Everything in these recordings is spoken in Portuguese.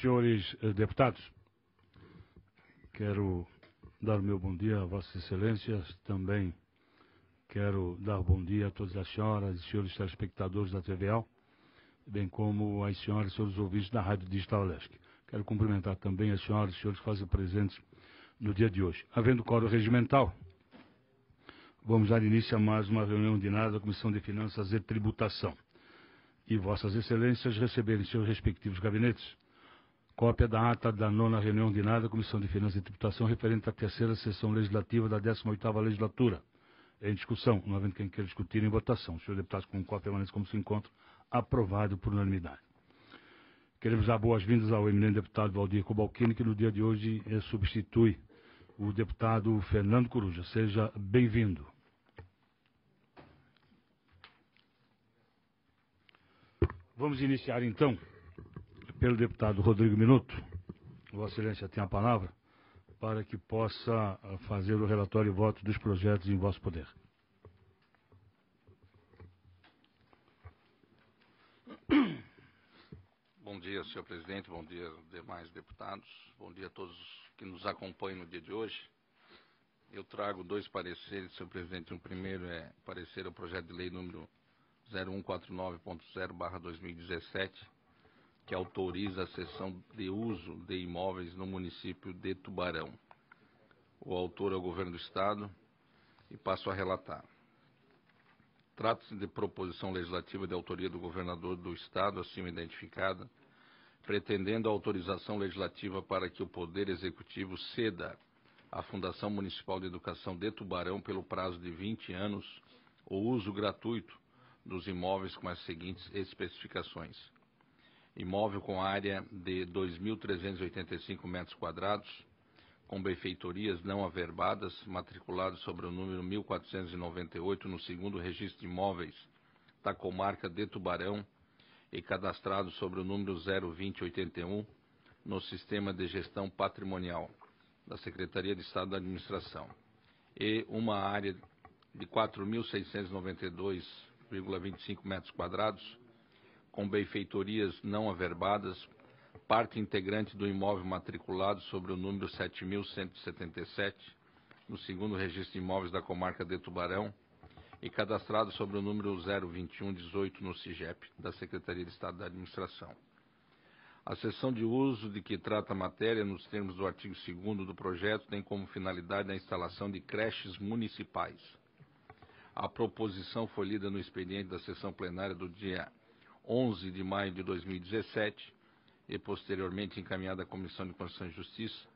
Senhores deputados, quero dar o meu bom dia a Vossas Excelências. Também quero dar bom dia a todas as senhoras e senhores telespectadores da TVAL, bem como as senhoras e senhores ouvintes da Rádio Digital Leste. Quero cumprimentar também as senhoras e senhores que fazem presentes no dia de hoje. Havendo quórum regimental, vamos dar início a mais uma reunião ordinária da Comissão de Finanças e Tributação. E Vossas Excelências receberem em seus respectivos gabinetes cópia da ata da 9ª reunião ordinária da Comissão de Finanças e Tributação referente à 3ª sessão legislativa da 18ª legislatura. Em discussão, não havendo quem queira discutir em votação. Os senhores deputados com cópia permanece como se encontra, aprovado por unanimidade. Queremos dar boas-vindas ao eminente deputado Valdir Cobalcini, que no dia de hoje substitui o deputado Fernando Coruja. Seja bem-vindo. Vamos iniciar então pelo deputado Rodrigo Minuto. Vossa Excelência tem a palavra para que possa fazer o relatório e voto dos projetos em vosso poder. Bom dia, senhor presidente, bom dia, demais deputados, bom dia a todos que nos acompanham no dia de hoje. Eu trago dois pareceres, senhor presidente. O primeiro é parecer ao projeto de lei número 0149.0/2017, que autoriza a cessão de uso de imóveis no município de Tubarão. O autor é o Governo do Estado e passo a relatar. Trata-se de proposição legislativa de autoria do governador do Estado, acima identificada, pretendendo a autorização legislativa para que o Poder Executivo ceda à Fundação Municipal de Educação de Tubarão, pelo prazo de 20 anos, o uso gratuito dos imóveis com as seguintes especificações: imóvel com área de 2.385 metros quadrados, com benfeitorias não averbadas, matriculado sobre o número 1498 no segundo registro de imóveis da comarca de Tubarão e cadastrado sobre o número 02081 no Sistema de Gestão Patrimonial da Secretaria de Estado da Administração, e uma área de 4.692,25 metros quadrados, com benfeitorias não averbadas, parte integrante do imóvel matriculado sobre o número 7.177, no segundo registro de imóveis da comarca de Tubarão, e cadastrado sobre o número 02118 no CIGEP, da Secretaria de Estado da Administração. A cessão de uso de que trata a matéria, nos termos do artigo 2º do projeto, tem como finalidade a instalação de creches municipais. A proposição foi lida no expediente da sessão plenária do dia 11 de maio de 2017 e posteriormente encaminhada à Comissão de Constituição e Justiça,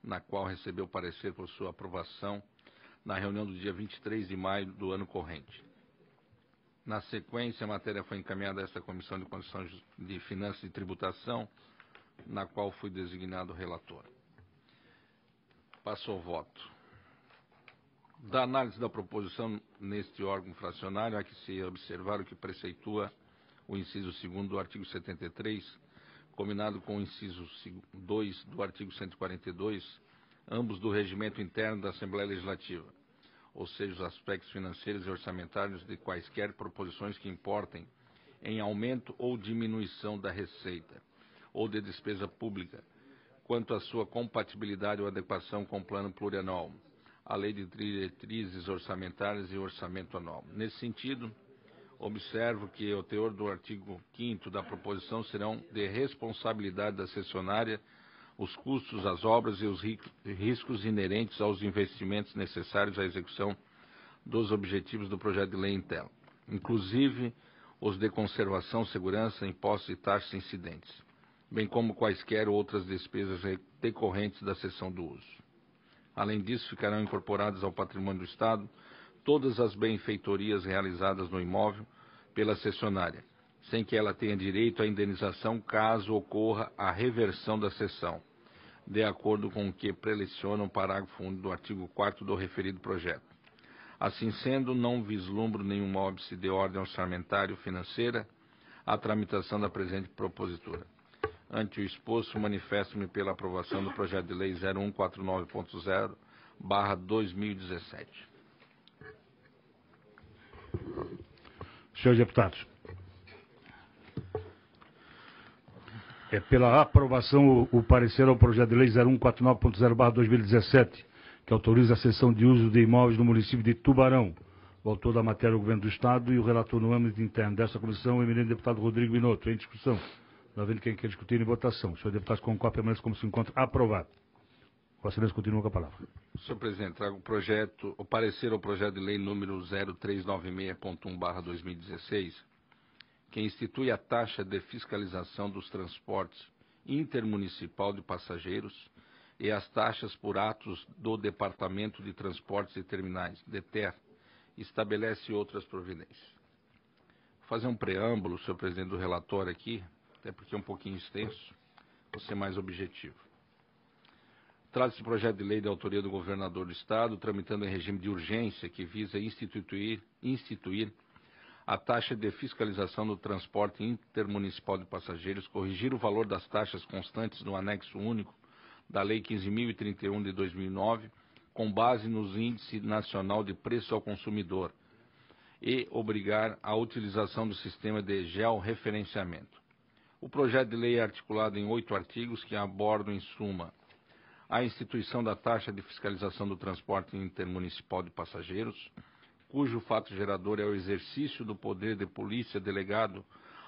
na qual recebeu parecer por sua aprovação na reunião do dia 23 de maio do ano corrente. Na sequência, a matéria foi encaminhada a esta Comissão de Constituição de Finanças e Tributação, na qual fui designado relator. Passo ao voto. Da análise da proposição neste órgão fracionário, há que se observar o que preceitua o inciso 2º do artigo 73, combinado com o inciso 2 do artigo 142, ambos do regimento interno da Assembleia Legislativa, ou seja, os aspectos financeiros e orçamentários de quaisquer proposições que importem em aumento ou diminuição da receita ou de despesa pública, quanto à sua compatibilidade ou adequação com o plano plurianual, a lei de diretrizes orçamentárias e orçamento anual. Nesse sentido, observo que o teor do artigo 5º da proposição serão de responsabilidade da cessionária os custos, as obras e os riscos inerentes aos investimentos necessários à execução dos objetivos do projeto de lei em tela, inclusive os de conservação, segurança, impostos e taxas incidentes, bem como quaisquer outras despesas decorrentes da cessão do uso. Além disso, ficarão incorporadas ao patrimônio do Estado todas as benfeitorias realizadas no imóvel pela cessionária, sem que ela tenha direito à indenização caso ocorra a reversão da cessão, de acordo com o que preleciona o parágrafo 1 do artigo 4º do referido projeto. Assim sendo, não vislumbro nenhum óbice de ordem orçamentária ou financeira à tramitação da presente propositura. Ante o exposto, manifesto-me pela aprovação do projeto de lei 0149.0/2017. Senhores deputados, pela aprovação o parecer ao projeto de lei 0149.0/2017, que autoriza a cessão de uso de imóveis no município de Tubarão. O autor da matéria é o Governo do Estado e o relator no âmbito interno desta comissão, o eminente deputado Rodrigo Minotto. Em discussão. Não havendo quem quer discutir em votação. Senhor deputado, com cópia, permanece como se encontra. Aprovado. Vossa Excelência continua com a palavra. Senhor presidente, trago o parecer ao projeto de lei número 0396.1/2016, que institui a taxa de fiscalização dos transportes intermunicipal de passageiros e as taxas por atos do Departamento de Transportes e Terminais, DETER, estabelece outras providências. Vou fazer um preâmbulo, senhor presidente, do relatório aqui, até porque é um pouquinho extenso, vou ser mais objetivo. Trata-se de projeto de lei de autoria do governador do Estado, tramitando em regime de urgência, que visa instituir a taxa de fiscalização do transporte intermunicipal de passageiros, corrigir o valor das taxas constantes no anexo único da Lei 15.031 de 2009, com base nos índices nacional de preço ao consumidor, e obrigar a utilização do sistema de georreferenciamento. O projeto de lei é articulado em 8 artigos que abordam, em suma, a instituição da taxa de fiscalização do transporte intermunicipal de passageiros, cujo fato gerador é o exercício do poder de polícia delegado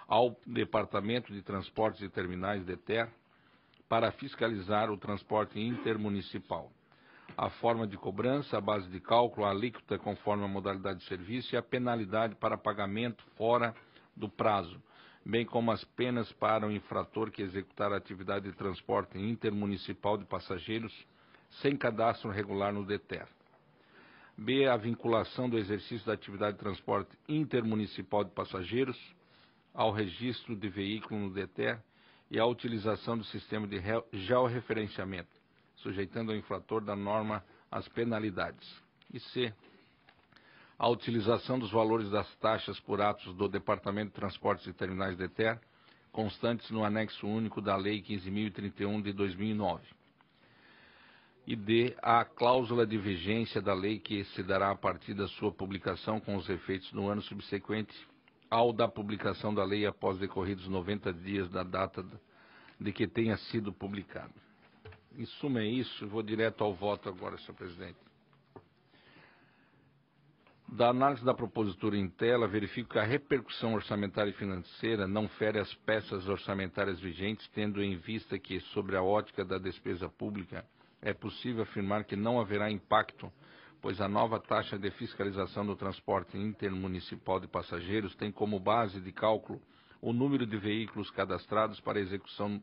ao Departamento de Transportes e Terminais, DETER, para fiscalizar o transporte intermunicipal. A forma de cobrança, a base de cálculo, a alíquota conforme a modalidade de serviço e a penalidade para pagamento fora do prazo, bem como as penas para o infrator que executar a atividade de transporte intermunicipal de passageiros sem cadastro regular no DETER. B. A vinculação do exercício da atividade de transporte intermunicipal de passageiros ao registro de veículo no DETER e a utilização do sistema de georreferenciamento, sujeitando ao infrator da norma às penalidades. E C. A utilização dos valores das taxas por atos do Departamento de Transportes e Terminais DETER, constantes no anexo único da Lei 15.031 de 2009. E D. A cláusula de vigência da lei que se dará a partir da sua publicação com os efeitos no ano subsequente ao da publicação da lei após decorridos 90 dias da data de que tenha sido publicado. Em suma é isso, vou direto ao voto agora, senhor presidente. Da análise da propositura em tela, verifico que a repercussão orçamentária e financeira não fere as peças orçamentárias vigentes, tendo em vista que, sobre a ótica da despesa pública, é possível afirmar que não haverá impacto, pois a nova taxa de fiscalização do transporte intermunicipal de passageiros tem como base de cálculo o número de veículos cadastrados para a execução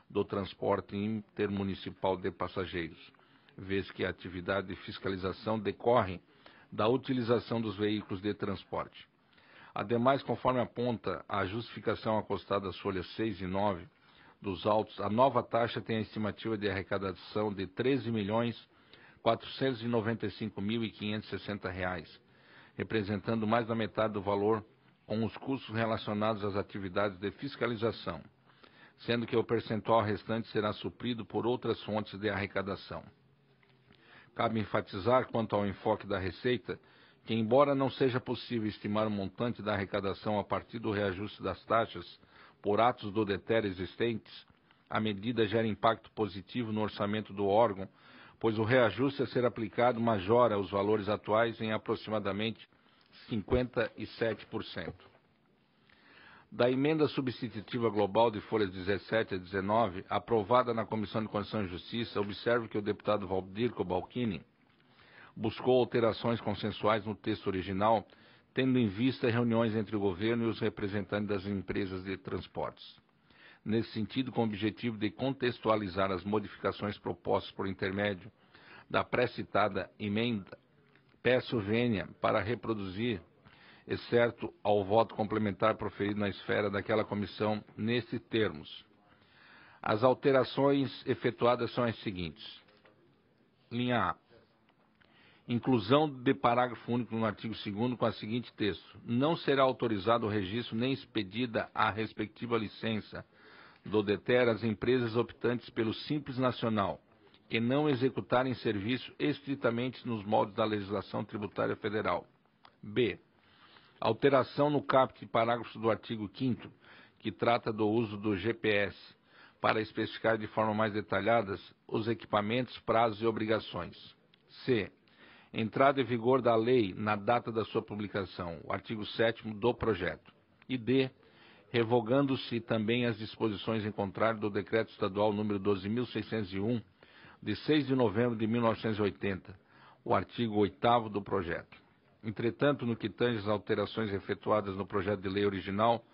do transporte intermunicipal de passageiros, vez que a atividade de fiscalização decorre da utilização dos veículos de transporte. Ademais, conforme aponta a justificação acostada às folhas 6 e 9 dos autos, a nova taxa tem a estimativa de arrecadação de R$ 13.495.560, representando mais da metade do valor com os custos relacionados às atividades de fiscalização, sendo que o percentual restante será suprido por outras fontes de arrecadação. Cabe enfatizar, quanto ao enfoque da Receita, que, embora não seja possível estimar o montante da arrecadação a partir do reajuste das taxas por atos do DETER existentes, a medida gera impacto positivo no orçamento do órgão, pois o reajuste a ser aplicado majora os valores atuais em aproximadamente 57%. Da emenda substitutiva global de folhas 17 a 19, aprovada na Comissão de Constituição e Justiça, observo que o deputado Valdir Cobalcini buscou alterações consensuais no texto original, tendo em vista reuniões entre o governo e os representantes das empresas de transportes. Nesse sentido, com o objetivo de contextualizar as modificações propostas por intermédio da pré-citada emenda, peço vênia para reproduzir, exceto ao voto complementar proferido na esfera daquela comissão, nestes termos. As alterações efetuadas são as seguintes. Linha A. Inclusão de parágrafo único no artigo 2º com o seguinte texto. Não será autorizado o registro nem expedida a respectiva licença do DETER às empresas optantes pelo Simples Nacional, que não executarem serviço estritamente nos moldes da legislação tributária federal. B. Alteração no caput parágrafo do artigo 5º, que trata do uso do GPS, para especificar de forma mais detalhada os equipamentos, prazos e obrigações. C. Entrada em vigor da lei na data da sua publicação, o artigo 7º do projeto. E D. Revogando-se também as disposições em contrário do Decreto Estadual número 12.601, de 6 de novembro de 1980, o artigo 8º do projeto. Entretanto, no que tange às alterações efetuadas no projeto de lei original,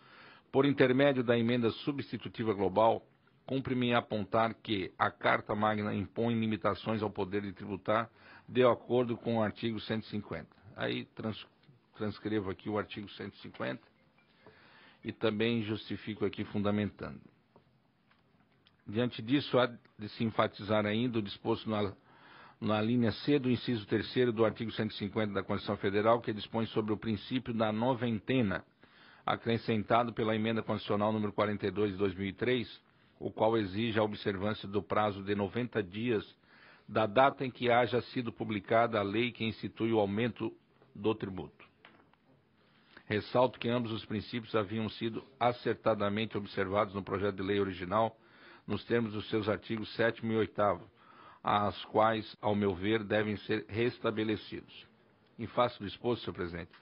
por intermédio da emenda substitutiva global, cumpre-me apontar que a Carta Magna impõe limitações ao poder de tributar de acordo com o artigo 150. Aí transcrevo aqui o artigo 150 e também justifico aqui fundamentando. Diante disso, há de se enfatizar ainda o disposto na linha C do inciso 3º do artigo 150 da Constituição Federal, que dispõe sobre o princípio da noventena, acrescentado pela emenda constitucional número 42 de 2003, o qual exige a observância do prazo de 90 dias da data em que haja sido publicada a lei que institui o aumento do tributo. Ressalto que ambos os princípios haviam sido acertadamente observados no projeto de lei original, nos termos dos seus artigos 7º e 8º, as quais, ao meu ver, devem ser restabelecidos. Em face do exposto, senhor presidente,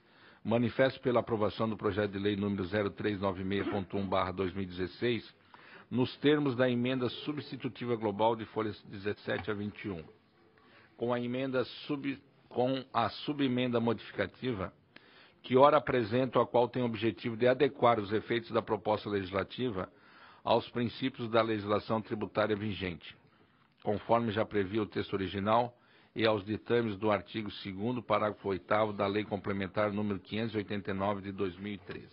manifesto pela aprovação do projeto de lei número 0396.1/2016, nos termos da emenda substitutiva global de folhas 17 a 21. Com a subemenda modificativa, que ora apresento, a qual tem o objetivo de adequar os efeitos da proposta legislativa aos princípios da legislação tributária vigente, conforme já previa o texto original, e aos ditames do artigo 2º, parágrafo 8º da Lei Complementar número 589 de 2013.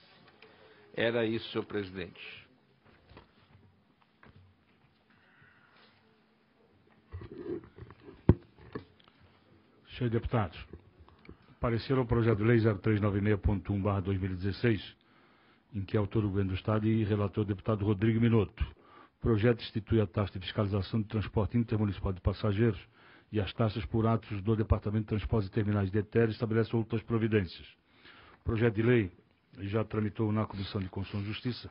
Era isso, senhor presidente. Senhores deputados, parecer ao projeto de lei 0396.1/2016, em que é autor o Governo do Estado e relator o deputado Rodrigo Minotto. O projeto institui a taxa de fiscalização de transporte intermunicipal de passageiros e as taxas por atos do Departamento de Transportes e Terminais de ETER e estabelece outras providências. O projeto de lei já tramitou na Comissão de Constituição e Justiça.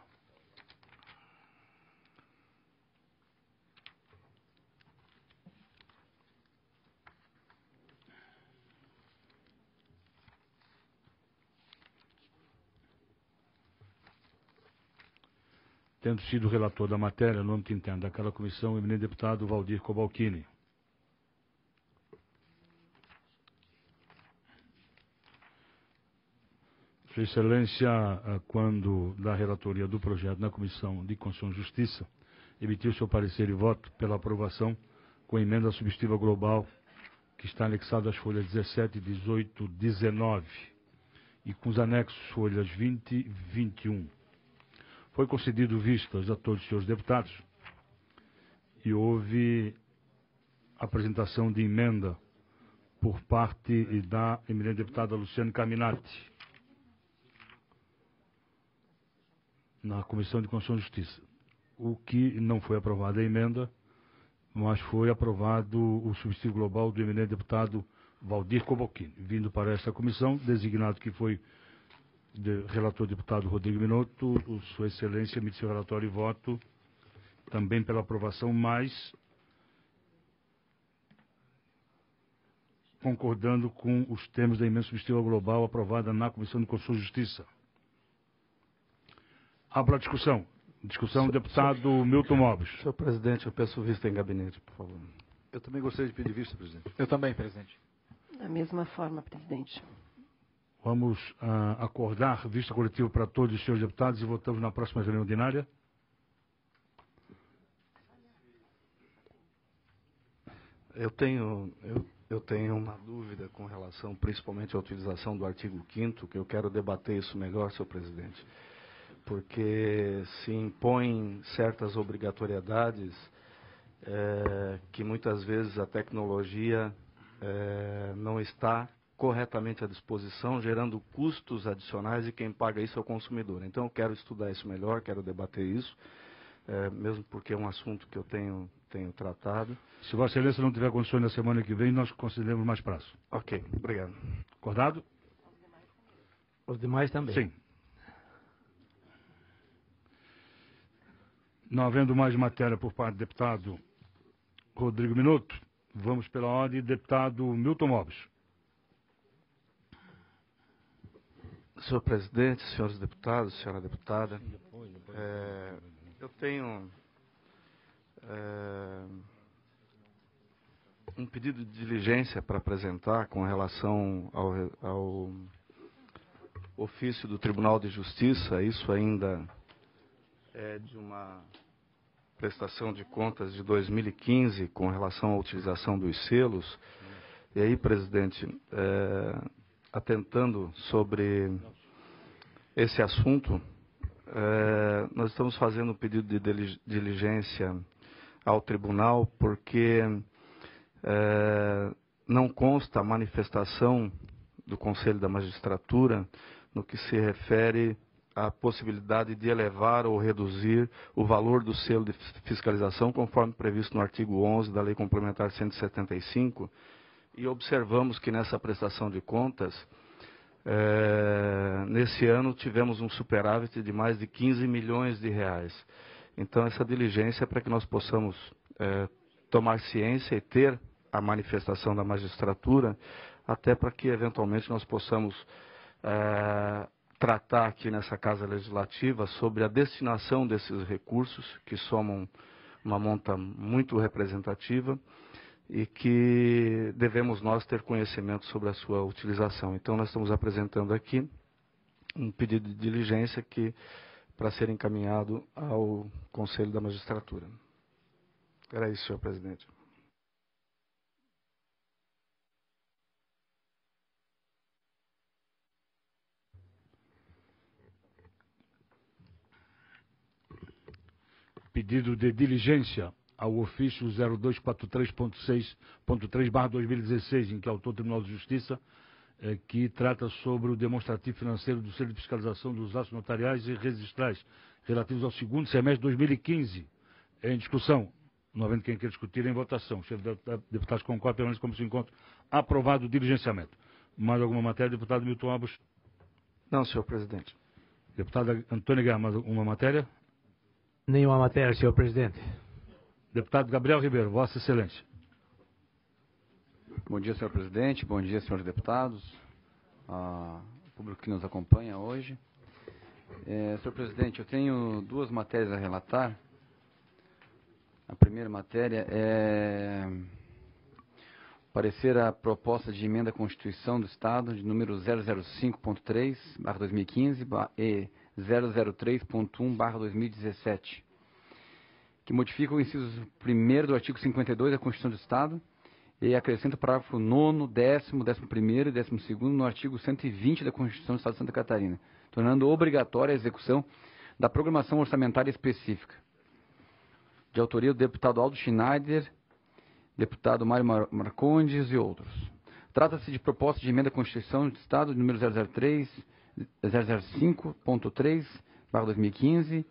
Tendo sido relator da matéria no âmbito interno daquela comissão, o eminente deputado Valdir Cobalcini. Sua Excelência, quando da relatoria do projeto na Comissão de Constituição e Justiça, emitiu seu parecer e voto pela aprovação com a emenda substitutiva global que está anexada às folhas 17, 18, 19 e com os anexos folhas 20 e 21. Foi concedido vistas a todos os senhores deputados e houve apresentação de emenda por parte da eminente deputada Luciane Caminati na Comissão de Constituição e Justiça. O que não foi aprovada a emenda, mas foi aprovado o substitutivo global do eminente deputado Valdir Cobalcini, vindo para esta comissão, designado que foi relator deputado Rodrigo Minotto. Sua Excelência emite seu relatório e voto também pela aprovação, mas concordando com os termos da emenda substitutiva global aprovada na Comissão de Constituição e Justiça. Abro a discussão. Discussão do deputado Milton Mobres. Senhor presidente, eu peço vista em gabinete, por favor. Eu também gostaria de pedir vista, presidente. Eu também, presidente. Da mesma forma, presidente. Vamos acordar vista coletiva para todos os senhores deputados e votamos na próxima reunião ordinária. Eu tenho uma dúvida com relação principalmente à utilização do artigo 5º, que eu quero debater isso melhor, senhor presidente. Porque se impõem certas obrigatoriedades que muitas vezes a tecnologia não está corretamente à disposição, gerando custos adicionais, e quem paga isso é o consumidor. Então eu quero estudar isso melhor, quero debater isso, mesmo porque é um assunto que eu tenho tratado. Se Vossa Excelência não tiver condições na semana que vem, nós consideramos mais prazo. Ok, obrigado. Acordado? Os demais também. Sim. Não havendo mais matéria por parte do deputado Rodrigo Minuto, vamos pela ordem, deputado Milton Mobis. Senhor presidente, senhores deputados, senhora deputada, eu tenho um pedido de diligência para apresentar com relação ao ofício do Tribunal de Justiça. Isso ainda é de uma prestação de contas de 2015 com relação à utilização dos selos. E aí, presidente, atentando sobre esse assunto, nós estamos fazendo um pedido de diligência ao tribunal porque não consta a manifestação do Conselho da Magistratura no que se refere à possibilidade de elevar ou reduzir o valor do selo de fiscalização, conforme previsto no artigo 11 da Lei Complementar 175, e observamos que nessa prestação de contas, nesse ano tivemos um superávit de mais de 15 milhões de reais. Então, essa diligência é para que nós possamos tomar ciência e ter a manifestação da magistratura, até para que, eventualmente, nós possamos tratar aqui nessa Casa Legislativa sobre a destinação desses recursos, que somam uma monta muito representativa, e que devemos nós ter conhecimento sobre a sua utilização. Então, nós estamos apresentando aqui um pedido de diligência para ser encaminhado ao Conselho da Magistratura. Era isso, senhor presidente. Pedido de diligência ao ofício 0243.6.3/2016, em que autor o Tribunal de Justiça, que trata sobre o demonstrativo financeiro do selo de fiscalização dos atos notariais e registrais relativos ao segundo semestre de 2015. Em discussão. Não havendo quem queira discutir, em votação. Chefe de deputados concorda, permanece como se encontra. Aprovado o diligenciamento. Mais alguma matéria, deputado Milton Mobis? Não, senhor presidente. Deputada Antônia Guerra, mais alguma matéria? Nenhuma matéria, senhor presidente. Deputado Gabriel Ribeiro, Vossa Excelência. Bom dia, senhor presidente. Bom dia, senhores deputados. Público que nos acompanha hoje. Senhor presidente, eu tenho duas matérias a relatar. A primeira matéria é parecer a proposta de emenda à Constituição do Estado, de número 005.3/2015 e 003.1/2017, que modifica o inciso 1º do artigo 52 da Constituição do Estado e acrescenta o parágrafo 9º, 10º, 11º e 12º no artigo 120 da Constituição do Estado de Santa Catarina, tornando obrigatória a execução da programação orçamentária específica. De autoria do deputado Aldo Schneider, deputado Mário Marcondes e outros. Trata-se de proposta de emenda à Constituição do Estado, número 005.3/2015,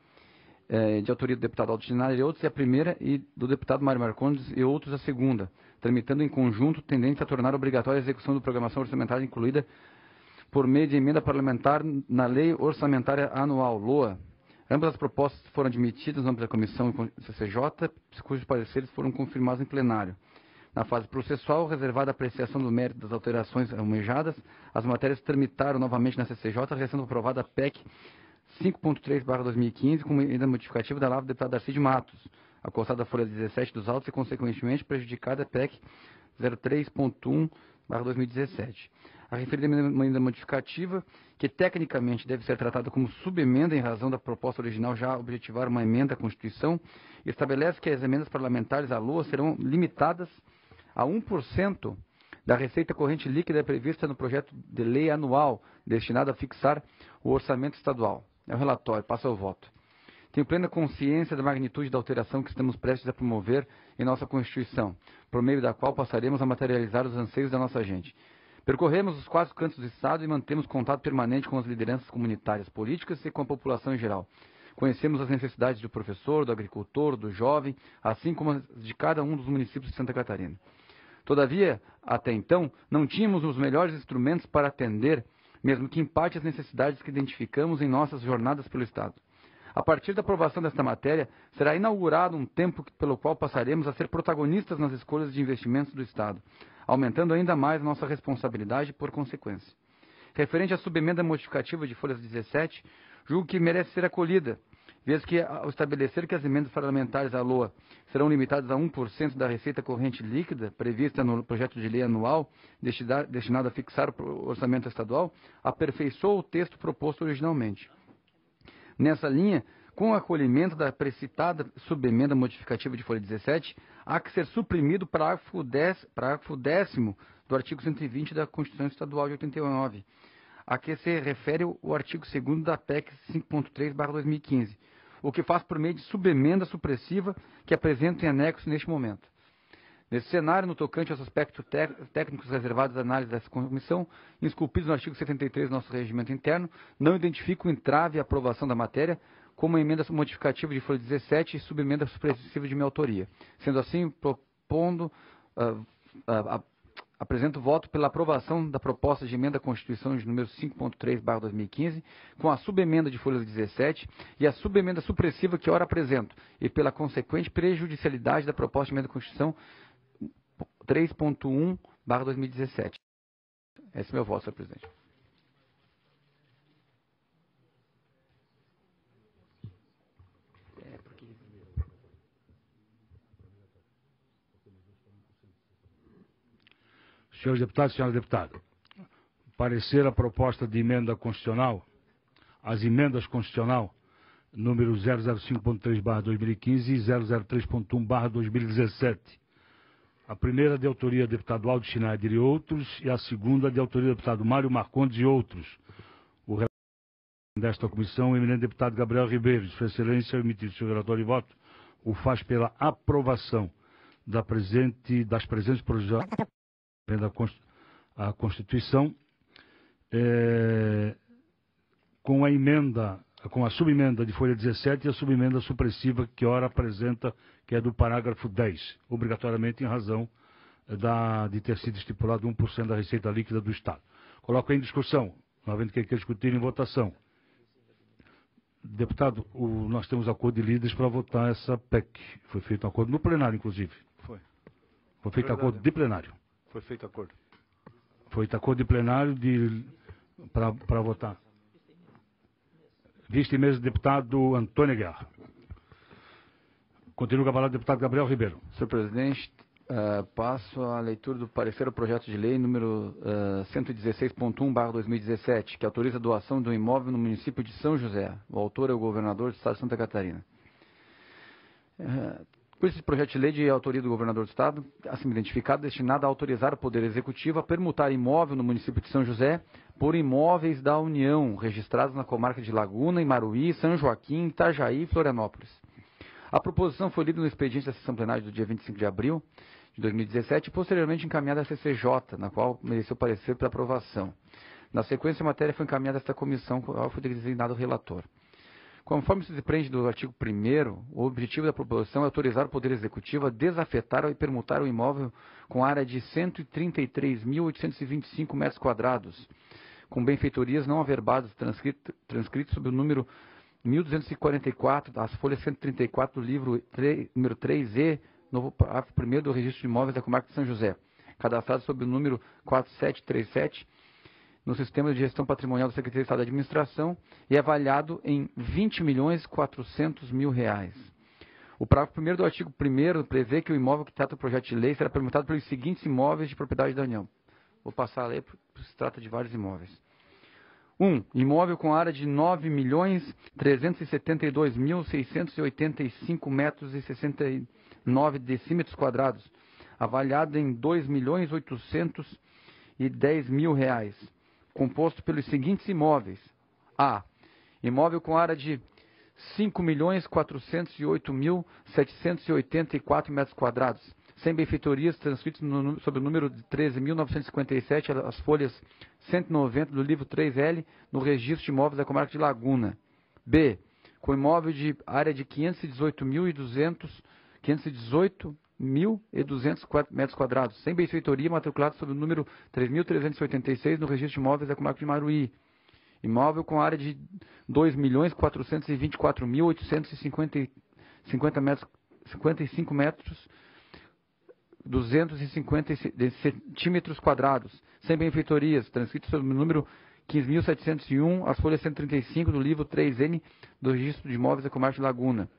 de autoria do deputado Aldo Schneider e outros, e a primeira, e do deputado Mário Marcondes e outros, a segunda, tramitando em conjunto, tendente a tornar obrigatória a execução da programação orçamentária incluída por meio de emenda parlamentar na Lei Orçamentária Anual, LOA. Ambas as propostas foram admitidas no âmbito da Comissão CCJ, cujos pareceres foram confirmados em plenário. Na fase processual, reservada a apreciação do mérito das alterações almejadas, as matérias tramitaram novamente na CCJ, recém aprovada a PEC 5.3/2015, com emenda modificativa da Lavra do deputado Darcy de Matos, acostada à folha 17 dos autos e, consequentemente, prejudicada a PEC 03.1/2017. A referida emenda modificativa, que tecnicamente deve ser tratada como subemenda em razão da proposta original já objetivar uma emenda à Constituição, estabelece que as emendas parlamentares à LOA serão limitadas a 1% da receita corrente líquida prevista no projeto de lei anual destinado a fixar o orçamento estadual. É o relatório, passa ao voto. Tenho plena consciência da magnitude da alteração que estamos prestes a promover em nossa Constituição, por meio da qual passaremos a materializar os anseios da nossa gente. Percorremos os 4 cantos do Estado e mantemos contato permanente com as lideranças comunitárias políticas e com a população em geral. Conhecemos as necessidades do professor, do agricultor, do jovem, assim como as de cada um dos municípios de Santa Catarina. Todavia, até então, não tínhamos os melhores instrumentos para atender, mesmo que em parte, as necessidades que identificamos em nossas jornadas pelo Estado. A partir da aprovação desta matéria, será inaugurado um tempo pelo qual passaremos a ser protagonistas nas escolhas de investimentos do Estado, aumentando ainda mais nossa responsabilidade por consequência. Referente à subemenda modificativa de folhas 17, julgo que merece ser acolhida, vez que, ao estabelecer que as emendas parlamentares à LOA serão limitadas a 1% da receita corrente líquida prevista no projeto de lei anual destinado a fixar o orçamento estadual, aperfeiçoou o texto proposto originalmente. Nessa linha, com o acolhimento da precitada subemenda modificativa de folha 17, há que ser suprimido o parágrafo 10º do artigo 120 da Constituição Estadual de 89, a que se refere o artigo 2º da PEC 5.3/2015, o que faz por meio de subemenda supressiva que apresento em anexo neste momento. Nesse cenário, no tocante aos aspectos técnicos reservados à análise dessa comissão, esculpidos no artigo 73 do nosso regimento interno, não identifico o entrave à aprovação da matéria como emenda modificativa de folha 17 e subemenda supressiva de minha autoria. Sendo assim, apresento voto pela aprovação da proposta de emenda à Constituição de número 5.3/2015, com a subemenda de folha 17 e a subemenda supressiva que ora apresento, e pela consequente prejudicialidade da proposta de emenda à Constituição 3.1/2017. Esse é meu voto, senhor presidente. Senhores deputados e senhora deputada, parecer a proposta de emenda constitucional, as emendas constitucional, número 005.3/2015 e 003.1/2017. A primeira de autoria do deputado Aldo Schneider e outros, e a segunda de autoria do deputado Mário Marcondes e outros. O relator desta comissão, o eminente deputado Gabriel Ribeiro, de sua excelência, emitido seu relatório de voto, o faz pela aprovação das presentes projetos à Constituição, com a subemenda de folha 17 e a subemenda supressiva que ora apresenta, que é do parágrafo 10, obrigatoriamente em razão de ter sido estipulado 1% da receita líquida do Estado. Coloco em discussão, não havendo que discutir em votação. Deputado, nós temos acordo de líderes para votar essa PEC. Foi feito um acordo no plenário, inclusive. Foi feito acordo de plenário. Foi feito acordo. Foi feito acordo de plenário para votar. Vice-mesa deputado Antônio Guerra. Continua com a palavra o deputado Gabriel Ribeiro. Senhor presidente, passo a leitura do parecer ao projeto de lei número 116.1/2017, que autoriza a doação de um imóvel no município de São José. O autor é o governador do Estado de Santa Catarina. Por esse projeto de lei de autoria do governador do Estado, assim identificado, destinado a autorizar o Poder Executivo a permutar imóvel no município de São José por imóveis da União, registrados na comarca de Laguna, Imaruí, São Joaquim, Itajaí e Florianópolis. A proposição foi lida no expediente da sessão plenária do dia 25 de abril de 2017 e posteriormente encaminhada à CCJ, na qual mereceu parecer para aprovação. Na sequência, a matéria foi encaminhada a esta comissão, qual foi designado o relator. Conforme se desprende do artigo 1º, o objetivo da proposição é autorizar o Poder Executivo a desafetar e permutar o imóvel com área de 133.825 metros quadrados, com benfeitorias não averbadas, transcritos sob o número 1244, das folhas 134 do livro número 3E, novo parágrafo 1º do Registro de Imóveis da Comarca de São José, cadastrado sob o número 4737, no Sistema de Gestão Patrimonial da Secretaria de Estado de Administração e é avaliado em R$ 20.400.000. O parágrafo 1º do artigo 1º prevê que o imóvel que trata o projeto de lei será permutado pelos seguintes imóveis de propriedade da União. Vou passar a lei, porque se trata de vários imóveis. 1. Imóvel com área de 9.372.685 metros e 69 decímetros quadrados, avaliado em R$ 2.810.000. Composto pelos seguintes imóveis. A. Imóvel com área de 5.408.784 metros quadrados, sem benfeitorias, transcritos sob o número de 13.957, as folhas 190 do livro 3L, no registro de imóveis da comarca de Laguna. B. Com imóvel de área de 518.200 metros quadrados, sem benfeitoria, matriculado sob o número 3.386 no registro de imóveis da comarca de Maruí. Imóvel com área de 2.424.855 metros, 250 centímetros quadrados, sem benfeitorias, transcrito sob o número 15.701, as folhas 135 do livro 3N do Registro de Imóveis da Comarca de Laguna.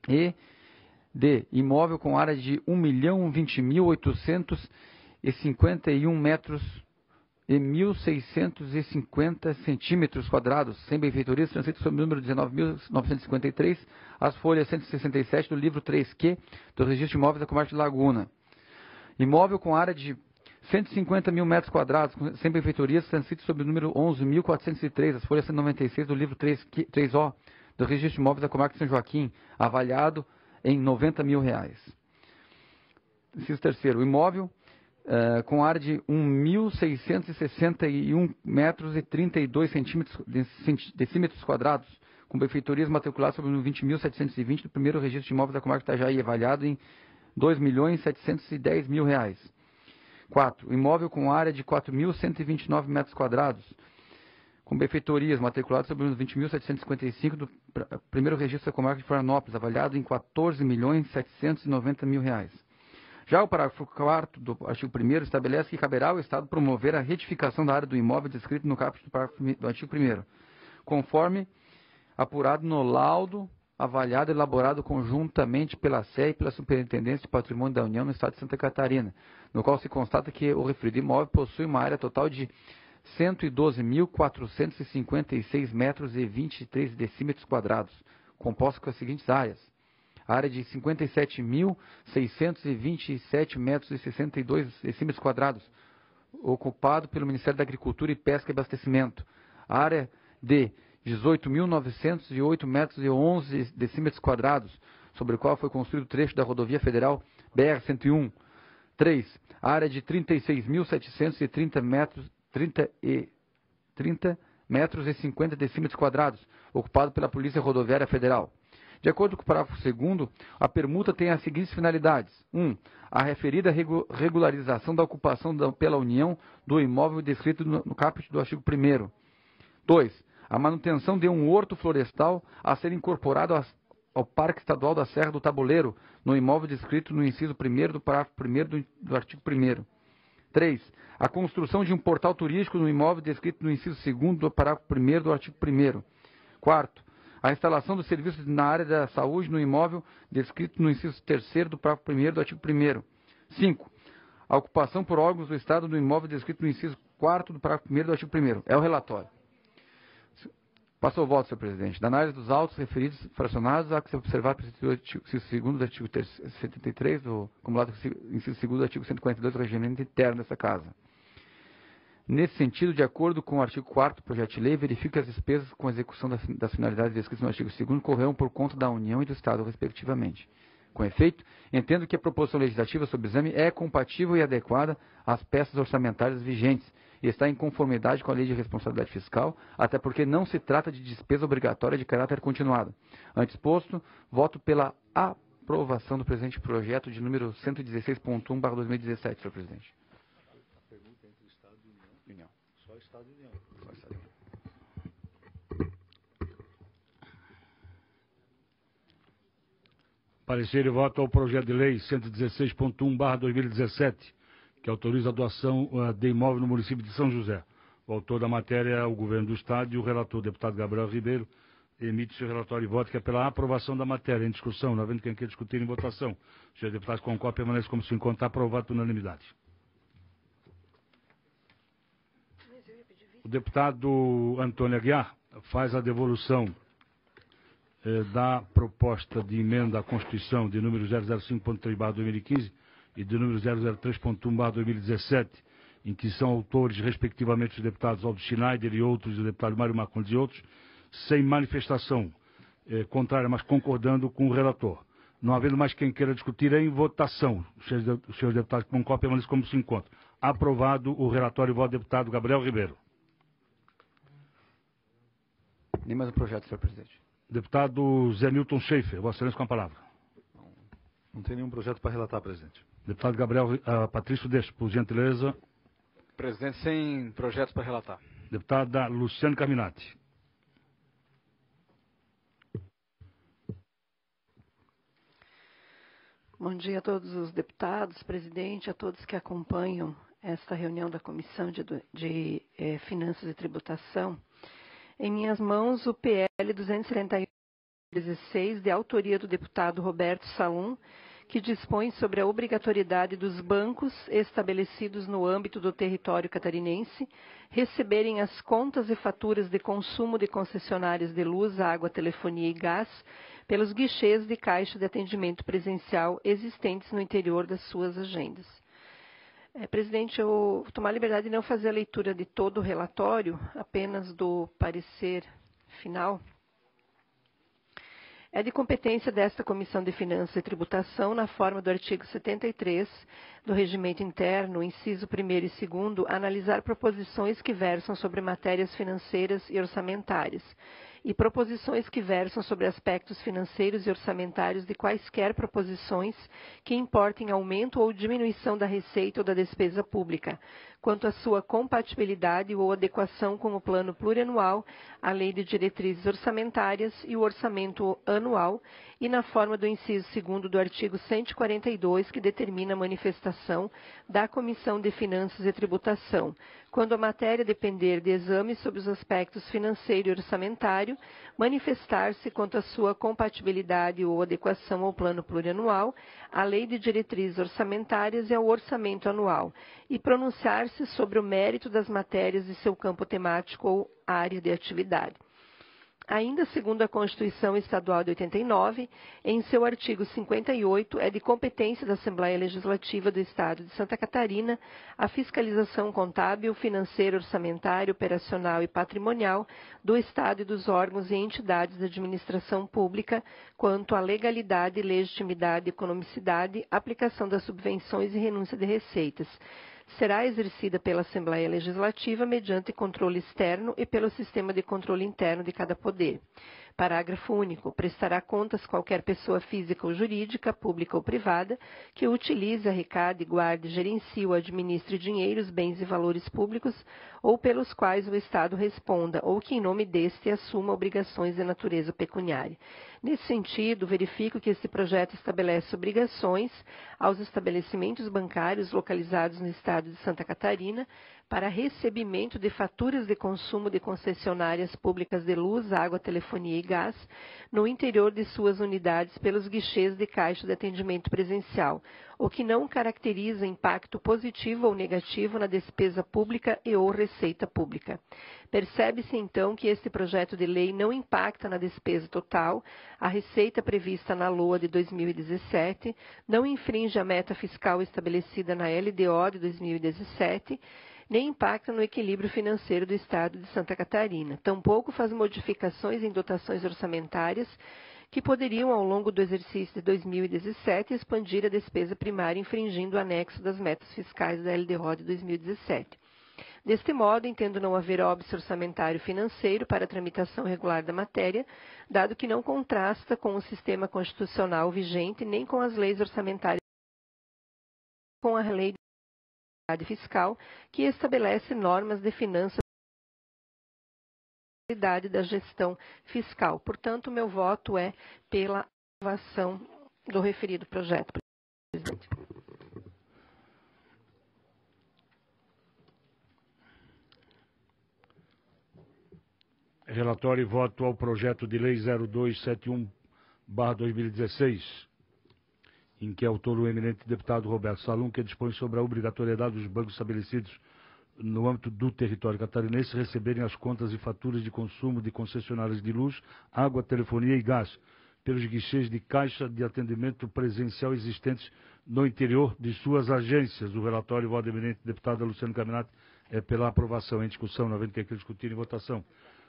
E D. Imóvel com área de 1.020.851 metros e 1.650 centímetros quadrados, sem benfeitorias, transcrito sob o número 19.953, as folhas 167 do livro 3Q do Registro de Imóveis da Comarca de Laguna. Imóvel com área de 150 mil metros quadrados, sem benfeitorias, transcrito sob o número 11.403, as folhas 196 do livro 3O do Registro de Imóveis da Comarca de São Joaquim, avaliado em R$90 mil. Inciso terceiro, imóvel com área de 1.661 metros e 32 decímetros quadrados, com benfeitorias matriculadas sobre o 20.720 do primeiro registro de imóveis da Comarca de Itajaí, avaliado em R$2.710.000. 4. Imóvel com área de 4.129 metros quadrados, com benfeitorias matriculadas sobre os 20.755 do primeiro registro da Comarca de Florianópolis, avaliado em R$14.790.000. Já o parágrafo 4º do artigo 1º estabelece que caberá ao Estado promover a retificação da área do imóvel descrito no caput do parágrafo do artigo 1º, conforme apurado no laudo avaliado e elaborado conjuntamente pela SE e pela Superintendência de Patrimônio da União no Estado de Santa Catarina, no qual se constata que o referido imóvel possui uma área total de 112.456 metros e 23 decímetros quadrados, composta com as seguintes áreas: área de 57.627 metros e 62 decímetros quadrados, ocupado pelo Ministério da Agricultura e Pesca e Abastecimento. Área de 18.908 metros e 11 decímetros quadrados, sobre o qual foi construído o trecho da rodovia federal BR-101. 3. Área de 36.730 metros, 30 metros e 50 decímetros quadrados, ocupado pela Polícia Rodoviária Federal. De acordo com o parágrafo 2º, a permuta tem as seguintes finalidades. 1. A referida regularização da ocupação pela União do imóvel descrito no caput do artigo 1º. 2. A manutenção de um horto florestal a ser incorporado ao Parque Estadual da Serra do Tabuleiro, no imóvel descrito no inciso 1º do parágrafo 1º do artigo 1º. 3. A construção de um portal turístico no imóvel descrito no inciso 2º do parágrafo 1º do artigo 1º. 4. A instalação dos serviços na área da saúde no imóvel descrito no inciso 3º do parágrafo 1º do artigo 1º. 5. A ocupação por órgãos do Estado do imóvel descrito no inciso 4º do parágrafo 1º do artigo 1º. É o relatório. Passou o voto, senhor presidente. Da análise dos autos referidos fracionados, há que se observar o inciso 2º do artigo 73, do acumulado com o inciso 2º do artigo 142 do regimento interno dessa Casa. Nesse sentido, de acordo com o artigo 4º do projeto de lei, verifica que as despesas com a execução das finalidades descritas no artigo 2º correram por conta da União e do Estado, respectivamente. Com efeito, entendo que a proposição legislativa sob exame é compatível e adequada às peças orçamentárias vigentes e está em conformidade com a Lei de Responsabilidade Fiscal, até porque não se trata de despesa obrigatória de caráter continuado. Antes posto, voto pela aprovação do presente projeto de número 116.1/2017, senhor presidente. Estado de União. Parecer e voto ao projeto de lei 116.1/2017, que autoriza a doação de imóvel no município de São José. O autor da matéria é o governo do Estado e o relator, o deputado Gabriel Ribeiro, emite seu relatório e voto que é pela aprovação da matéria. Em discussão, não havendo quem queira discutir em votação. Os senhores deputados concordam, permanece como se encontra, aprovado por unanimidade. O deputado Antônio Aguiar faz a devolução da proposta de emenda à Constituição de número 005.3/2015 e de número 003.1/2017, em que são autores, respectivamente, os deputados Aldo Schneider e outros, o deputado Mário Marcondes e outros, sem manifestação contrária, mas concordando com o relator. Não havendo mais quem queira discutir, em votação. Os senhores deputados concordam, permanecem como se encontram. Aprovado o relatório e voto do deputado Gabriel Ribeiro. Nem mais um projeto, senhor presidente. Deputado Zé Newton Schaefer, Vossa Excelência com a palavra. Não tem nenhum projeto para relatar, presidente. Deputado Gabriel Patrício Deste, por gentileza. Presidente, sem projetos para relatar. Deputada Luciane Carminati. Bom dia a todos os deputados, presidente, a todos que acompanham esta reunião da Comissão de Finanças e Tributação. Em minhas mãos, o PL 271/16, de autoria do deputado Roberto Salum, que dispõe sobre a obrigatoriedade dos bancos estabelecidos no âmbito do território catarinense receberem as contas e faturas de consumo de concessionárias de luz, água, telefonia e gás pelos guichês de caixa de atendimento presencial existentes no interior das suas agendas. Presidente, eu vou tomar a liberdade de não fazer a leitura de todo o relatório, apenas do parecer final. É de competência desta Comissão de Finanças e Tributação, na forma do artigo 73 do Regimento Interno, inciso 1º e 2º, analisar proposições que versam sobre matérias financeiras e orçamentárias e proposições que versam sobre aspectos financeiros e orçamentários de quaisquer proposições que importem aumento ou diminuição da receita ou da despesa pública, quanto à sua compatibilidade ou adequação com o plano plurianual, a lei de diretrizes orçamentárias e o orçamento anual, e na forma do inciso 2º do artigo 142, que determina a manifestação da Comissão de Finanças e Tributação, quando a matéria depender de exame sobre os aspectos financeiro e orçamentário, manifestar-se quanto à sua compatibilidade ou adequação ao plano plurianual, à lei de diretrizes orçamentárias e ao orçamento anual, e pronunciar-se sobre o mérito das matérias de seu campo temático ou área de atividade. Ainda segundo a Constituição Estadual de 89, em seu artigo 58, é de competência da Assembleia Legislativa do Estado de Santa Catarina a fiscalização contábil, financeira, orçamentária, operacional e patrimonial do Estado e dos órgãos e entidades da administração pública quanto à legalidade, legitimidade, economicidade, aplicação das subvenções e renúncia de receitas. Será exercida pela Assembleia Legislativa mediante controle externo e pelo sistema de controle interno de cada poder. Parágrafo único. Prestará contas qualquer pessoa física ou jurídica, pública ou privada, que utilize, arrecade, guarde, gerencie ou administre dinheiros, bens e valores públicos ou pelos quais o Estado responda ou que em nome deste assuma obrigações de natureza pecuniária. Nesse sentido, verifico que este projeto estabelece obrigações aos estabelecimentos bancários localizados no Estado de Santa Catarina para recebimento de faturas de consumo de concessionárias públicas de luz, água, telefonia e gás no interior de suas unidades pelos guichês de caixa de atendimento presencial, o que não caracteriza impacto positivo ou negativo na despesa pública e ou receita pública. Percebe-se, então, que este projeto de lei não impacta na despesa total, a receita prevista na LOA de 2017, não infringe a meta fiscal estabelecida na LDO de 2017, nem impacta no equilíbrio financeiro do Estado de Santa Catarina. Tampouco faz modificações em dotações orçamentárias que poderiam, ao longo do exercício de 2017, expandir a despesa primária, infringindo o anexo das metas fiscais da LDO de 2017. Deste modo, entendo não haver óbice orçamentário financeiro para a tramitação regular da matéria, dado que não contrasta com o sistema constitucional vigente, nem com as leis orçamentárias, com a lei de fiscal, que estabelece normas de finanças da gestão fiscal. Portanto, meu voto é pela aprovação do referido projeto, presidente. Relatório e voto ao projeto de lei 0271/2016, em que é autor o eminente deputado Roberto Salum, que dispõe sobre a obrigatoriedade dos bancos estabelecidos no âmbito do território catarinense receberem as contas e faturas de consumo de concessionárias de luz, água, telefonia e gás pelos guichês de caixa de atendimento presencial existentes no interior de suas agências. O relatório e voto do eminente deputado Luciane Carminati é pela aprovação. Em discussão, não havendo que discutir em votação.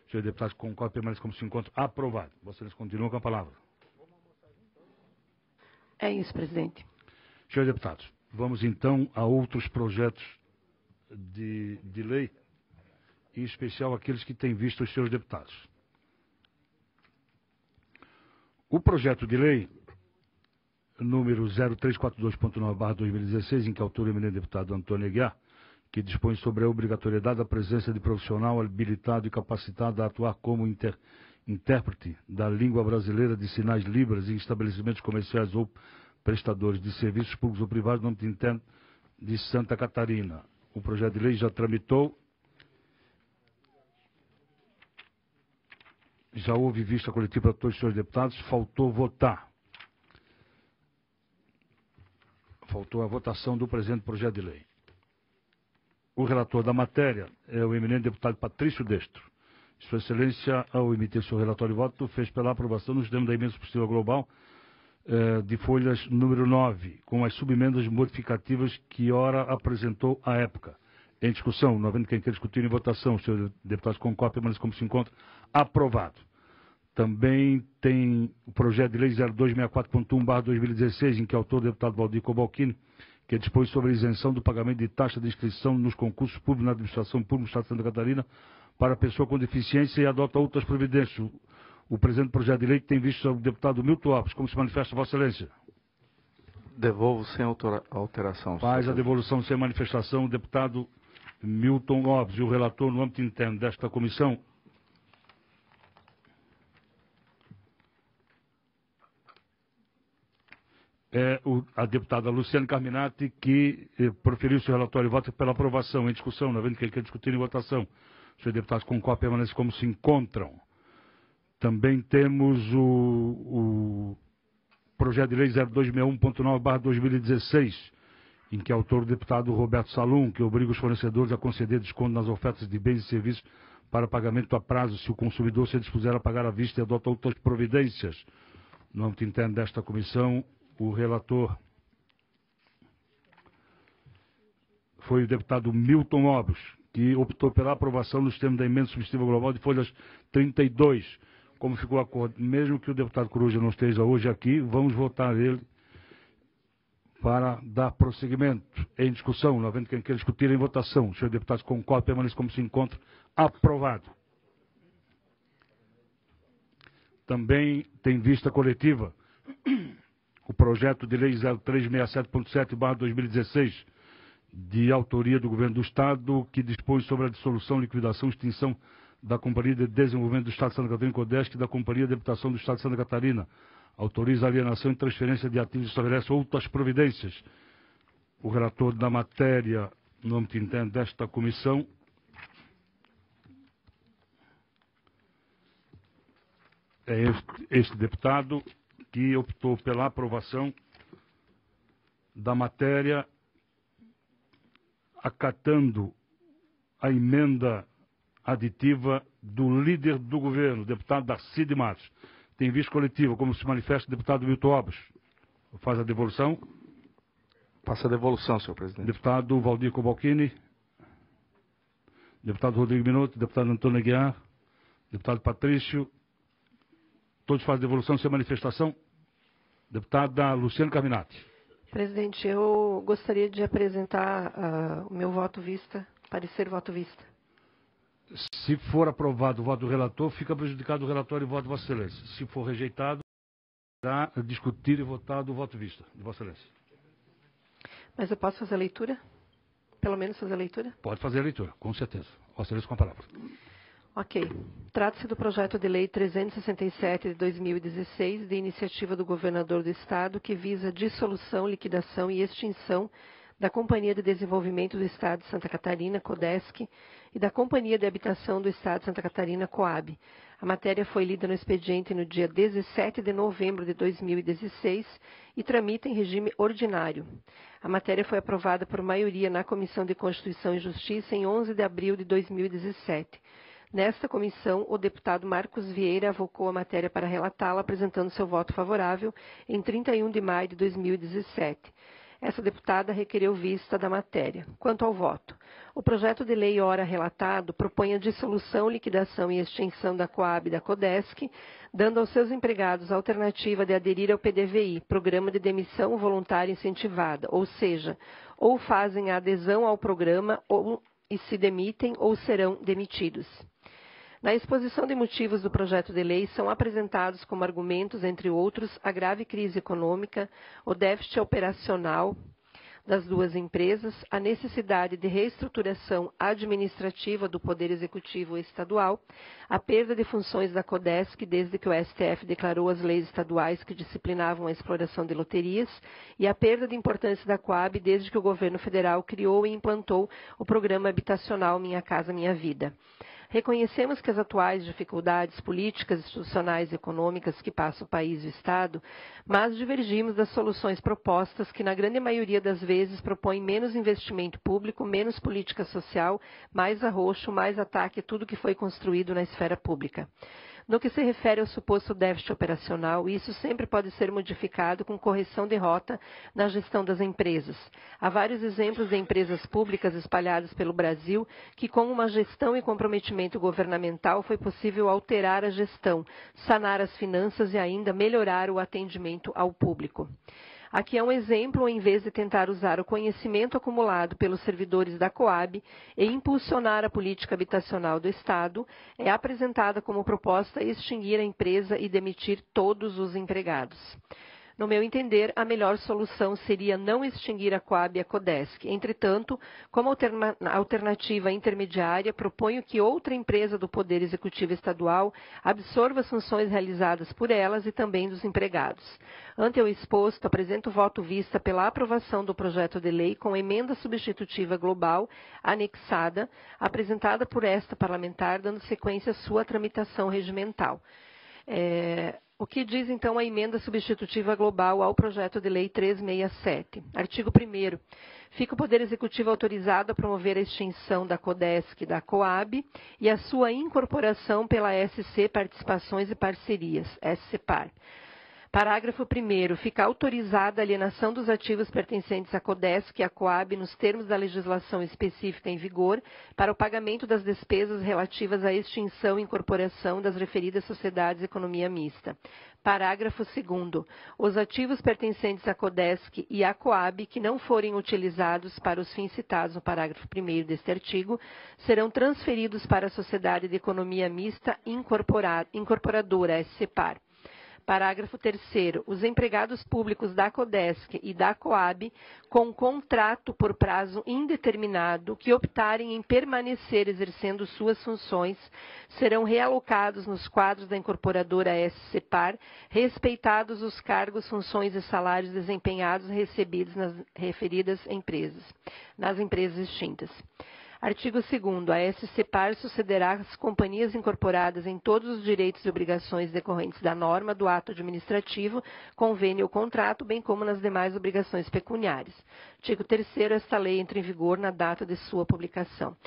Senhor deputado, concordo, permanece como se encontra. Aprovado. Vocês continuam com a palavra. É isso, presidente. Senhores deputados, vamos então a outros projetos de lei, em especial aqueles que têm visto os senhores deputados. O projeto de lei número 0342.9/2016, em que autor o eminente deputado Antônio Aguiar, que dispõe sobre a obrigatoriedade da presença de profissional habilitado e capacitado a atuar como intérprete da língua brasileira de sinais libras em estabelecimentos comerciais ou prestadores de serviços públicos ou privados no âmbito interno de Santa Catarina. O projeto de lei já tramitou. Já houve vista coletiva para todos os senhores deputados, faltou votar. Faltou a votação do presente projeto de lei. O relator da matéria é o eminente deputado Patrício Destro. Sua Excelência, ao emitir seu relatório de voto, fez pela aprovação nos termos da emenda substitutiva global de folhas número 9, com as subemendas modificativas que ora apresentou à época. Em discussão, não havendo quem queira discutir em votação, os senhores deputados com cópia, mas como se encontra, aprovado. Também tem o projeto de lei 0264.1/2016, em que é autor o deputado Valdir Cobalcini, que dispõe sobre a isenção do pagamento de taxa de inscrição nos concursos públicos na administração pública do Estado de Santa Catarina para pessoa com deficiência e adota outras providências. O presente projeto de lei tem visto o deputado Milton Alves. Como se manifesta, Vossa Excelência? Devolvo sem alteração. Faz a devolução sem manifestação o deputado Milton Alves e o relator no âmbito interno desta comissão. É a deputada Luciane Carminati, que proferiu seu relatório de voto pela aprovação. Em discussão, não havendo quem quer discutir em votação. Os senhores deputados com cópia permanecem como se encontram. Também temos o projeto de lei 0261.9/2016, em que é autor o deputado Roberto Salum, que obriga os fornecedores a conceder desconto nas ofertas de bens e serviços para pagamento a prazo, se o consumidor se dispuser a pagar à vista e adota outras providências. No âmbito interno desta comissão, o relator foi o deputado Milton Alves, que optou pela aprovação nos termos da emenda substitutiva global de folhas 32. Como ficou o acordo, mesmo que o deputado Coruja não esteja hoje aqui, vamos votar ele para dar prosseguimento em discussão, não havendo quem queira discutir em votação. Os senhores deputados com cópia permanecem como se encontra. Aprovado. Também tem vista coletiva o projeto de lei 0367.7/2016, de autoria do Governo do Estado, que dispõe sobre a dissolução, liquidação e extinção da Companhia de Desenvolvimento do Estado de Santa Catarina, CODESC, e da Companhia de Habitação do Estado de Santa Catarina. Autoriza a alienação e transferência de ativos e estabelece outras providências. O relator da matéria, no âmbito interno desta comissão, é este deputado, que optou pela aprovação da matéria, acatando a emenda aditiva do líder do governo, deputado Darcy de Matos. Tem vista coletiva, como se manifesta o deputado Milton Alves. Faz a devolução. Passa a devolução, senhor presidente. Deputado Valdir Cobalcini. Deputado Rodrigo Minuto. Deputado Antônio Aguiar. Deputado Patrício. Todos fazem devolução sem manifestação. Deputada Luciane Carminati. Presidente, eu gostaria de apresentar o meu voto vista, parecer voto vista. Se for aprovado o voto do relator, fica prejudicado o relatório e voto de Vossa Excelência. Se for rejeitado, será discutido e votado o voto vista de Vossa Excelência. Mas eu posso fazer a leitura? Pelo menos fazer a leitura? Pode fazer a leitura, com certeza. Vossa Excelência com a palavra. Ok. Trata-se do projeto de lei 367 de 2016, de iniciativa do governador do Estado, que visa dissolução, liquidação e extinção da Companhia de Desenvolvimento do Estado de Santa Catarina, CODESC, e da Companhia de Habitação do Estado de Santa Catarina, COAB. A matéria foi lida no expediente no dia 17 de novembro de 2016 e tramita em regime ordinário. A matéria foi aprovada por maioria na Comissão de Constituição e Justiça em 11 de abril de 2017. Nesta comissão, o deputado Marcos Vieira avocou a matéria para relatá-la, apresentando seu voto favorável em 31 de maio de 2017. Essa deputada requereu vista da matéria. Quanto ao voto, o projeto de lei ora relatado propõe a dissolução, liquidação e extinção da COAB e da CODESC, dando aos seus empregados a alternativa de aderir ao PDVI, Programa de Demissão Voluntária Incentivada, ou seja, ou fazem a adesão ao programa e se demitem ou serão demitidos. Na exposição de motivos do projeto de lei são apresentados como argumentos, entre outros, a grave crise econômica, o déficit operacional das duas empresas, a necessidade de reestruturação administrativa do Poder Executivo Estadual, a perda de funções da CODESC desde que o STF declarou as leis estaduais que disciplinavam a exploração de loterias e a perda de importância da Coab desde que o governo federal criou e implantou o programa habitacional Minha Casa Minha Vida. Reconhecemos que as atuais dificuldades políticas, institucionais e econômicas que passa o país e o Estado, mas divergimos das soluções propostas que, na grande maioria das vezes, propõem menos investimento público, menos política social, mais arroxo, mais ataque a tudo que foi construído na esfera pública. No que se refere ao suposto déficit operacional, isso sempre pode ser modificado com correção de rota na gestão das empresas. Há vários exemplos de empresas públicas espalhadas pelo Brasil que, com uma gestão e comprometimento governamental, foi possível alterar a gestão, sanar as finanças e ainda melhorar o atendimento ao público. Aqui é um exemplo, em vez de tentar usar o conhecimento acumulado pelos servidores da Coab e impulsionar a política habitacional do Estado, é apresentada como proposta extinguir a empresa e demitir todos os empregados. No meu entender, a melhor solução seria não extinguir a Coab e a CODESC. Entretanto, como alternativa intermediária, proponho que outra empresa do Poder Executivo Estadual absorva as funções realizadas por elas e também dos empregados. Ante o exposto, apresento voto vista pela aprovação do projeto de lei com emenda substitutiva global anexada, apresentada por esta parlamentar, dando sequência à sua tramitação regimental. O que diz, então, a emenda substitutiva global ao projeto de lei 367? Artigo 1º. Fica o Poder Executivo autorizado a promover a extinção da CODESC e da Coab e a sua incorporação pela SC Participações e Parcerias, SCPAR. Parágrafo 1º. Fica autorizada a alienação dos ativos pertencentes à CODESC e à Coab nos termos da legislação específica em vigor para o pagamento das despesas relativas à extinção e incorporação das referidas sociedades de economia mista. Parágrafo 2º. Os ativos pertencentes à CODESC e à Coab que não forem utilizados para os fins citados no parágrafo 1º deste artigo serão transferidos para a sociedade de economia mista incorporadora, SCPAR. Parágrafo 3º. Os empregados públicos da CODESC e da Coab, com contrato por prazo indeterminado, que optarem em permanecer exercendo suas funções, serão realocados nos quadros da incorporadora SCPAR, respeitados os cargos, funções e salários desempenhados e recebidos nas referidas empresas, nas empresas extintas. Artigo 2º. A SCPAR sucederá às companhias incorporadas em todos os direitos e obrigações decorrentes da norma, do ato administrativo, convênio ou contrato, bem como nas demais obrigações pecuniárias. Artigo 3º. Esta lei entra em vigor na data de sua publicação.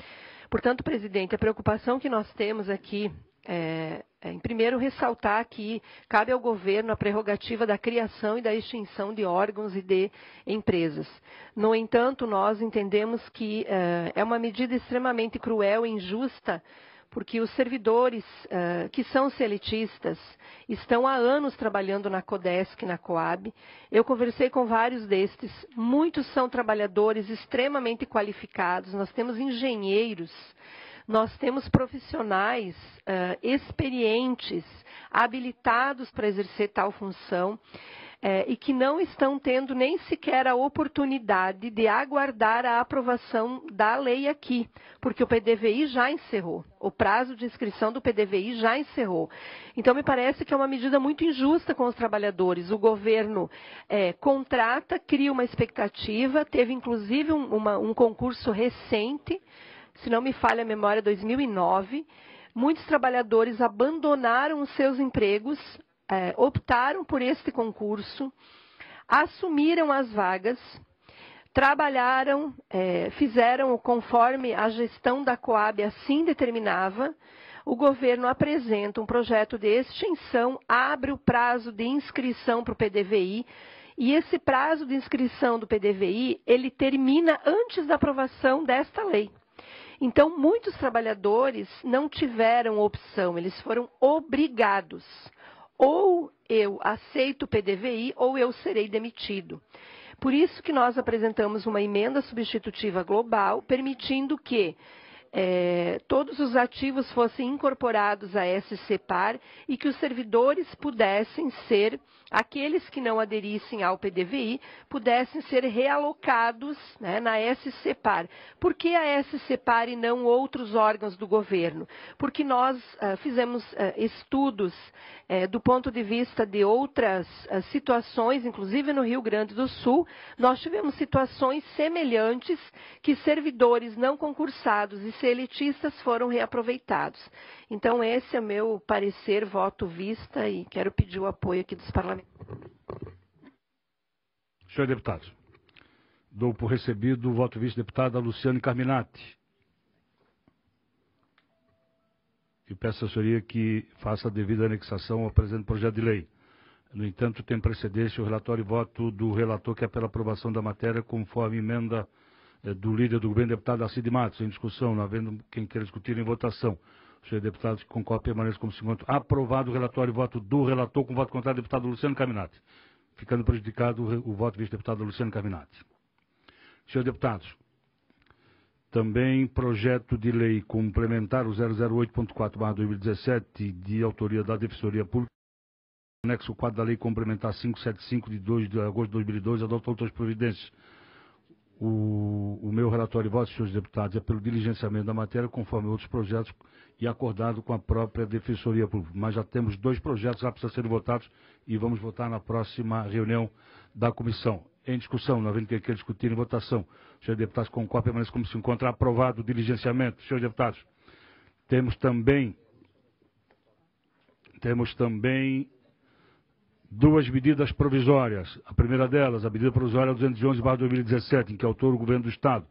Portanto, presidente, a preocupação que nós temos aqui em primeiro, ressaltar que cabe ao governo a prerrogativa da criação e da extinção de órgãos e de empresas. No entanto, nós entendemos que é uma medida extremamente cruel e injusta, porque os servidores que são CLTistas estão há anos trabalhando na CODESC e na Coab. Eu conversei com vários destes, muitos são trabalhadores extremamente qualificados, nós temos engenheiros, nós temos profissionais experientes, habilitados para exercer tal função, e que não estão tendo nem sequer a oportunidade de aguardar a aprovação da lei aqui, porque o PDVI já encerrou, o prazo de inscrição do PDVI já encerrou. Então, me parece que é uma medida muito injusta com os trabalhadores. O governo contrata, cria uma expectativa, teve inclusive um concurso recente, se não me falha a memória, 2009, muitos trabalhadores abandonaram os seus empregos, optaram por este concurso, assumiram as vagas, trabalharam, fizeram conforme a gestão da Coab assim determinava. O governo apresenta um projeto de extinção, abre o prazo de inscrição para o PDVI, e esse prazo de inscrição do PDVI, ele termina antes da aprovação desta lei. Então, muitos trabalhadores não tiveram opção, eles foram obrigados. Ou eu aceito o PDVI ou eu serei demitido. Por isso que nós apresentamos uma emenda substitutiva global, permitindo que todos os ativos fossem incorporados à SCPAR e que os servidores pudessem ser, aqueles que não aderissem ao PDVI, pudessem ser realocados, né, na SCPAR. Por que a SCPAR e não outros órgãos do governo? Porque nós fizemos estudos do ponto de vista de outras situações, inclusive no Rio Grande do Sul, nós tivemos situações semelhantes que servidores não concursados e elitistas foram reaproveitados. Então, esse é meu parecer, voto vista, e quero pedir o apoio aqui dos parlamentares. Senhor deputado, dou por recebido o voto vice-deputada Luciane Carminati. E peço à senhoria que faça a devida anexação ao presente projeto de lei. No entanto, tem precedência o relatório e voto do relator, que é pela aprovação da matéria, conforme emenda do líder do governo, deputado Alcide Matos, em discussão, não havendo quem queira discutir em votação. Os senhores deputados que concordam permaneçam como se encontram. Aprovado o relatório e voto do relator, com voto contrário do deputado Luciano Carminati. Ficando prejudicado o voto do vice-deputado Luciano Carminati. Senhores deputados, também projeto de lei complementar o 008.4/2017, de autoria da Defensoria Pública, anexo 4 da lei complementar 575 de 2 de agosto de 2002, adota outras providências. O meu relatório e voto, senhores deputados, é pelo diligenciamento da matéria, conforme outros projetos e acordado com a própria Defensoria Pública. Mas já temos 2 projetos que precisam ser votados e vamos votar na próxima reunião da comissão. Em discussão, não havendo quem queira discutir em votação. Senhores deputados, concordam, permanece como se encontra. Aprovado o diligenciamento. Senhores deputados, temos também 2 medidas provisórias. A primeira delas, a medida provisória 211/2017, em que autor o Governo do Estado,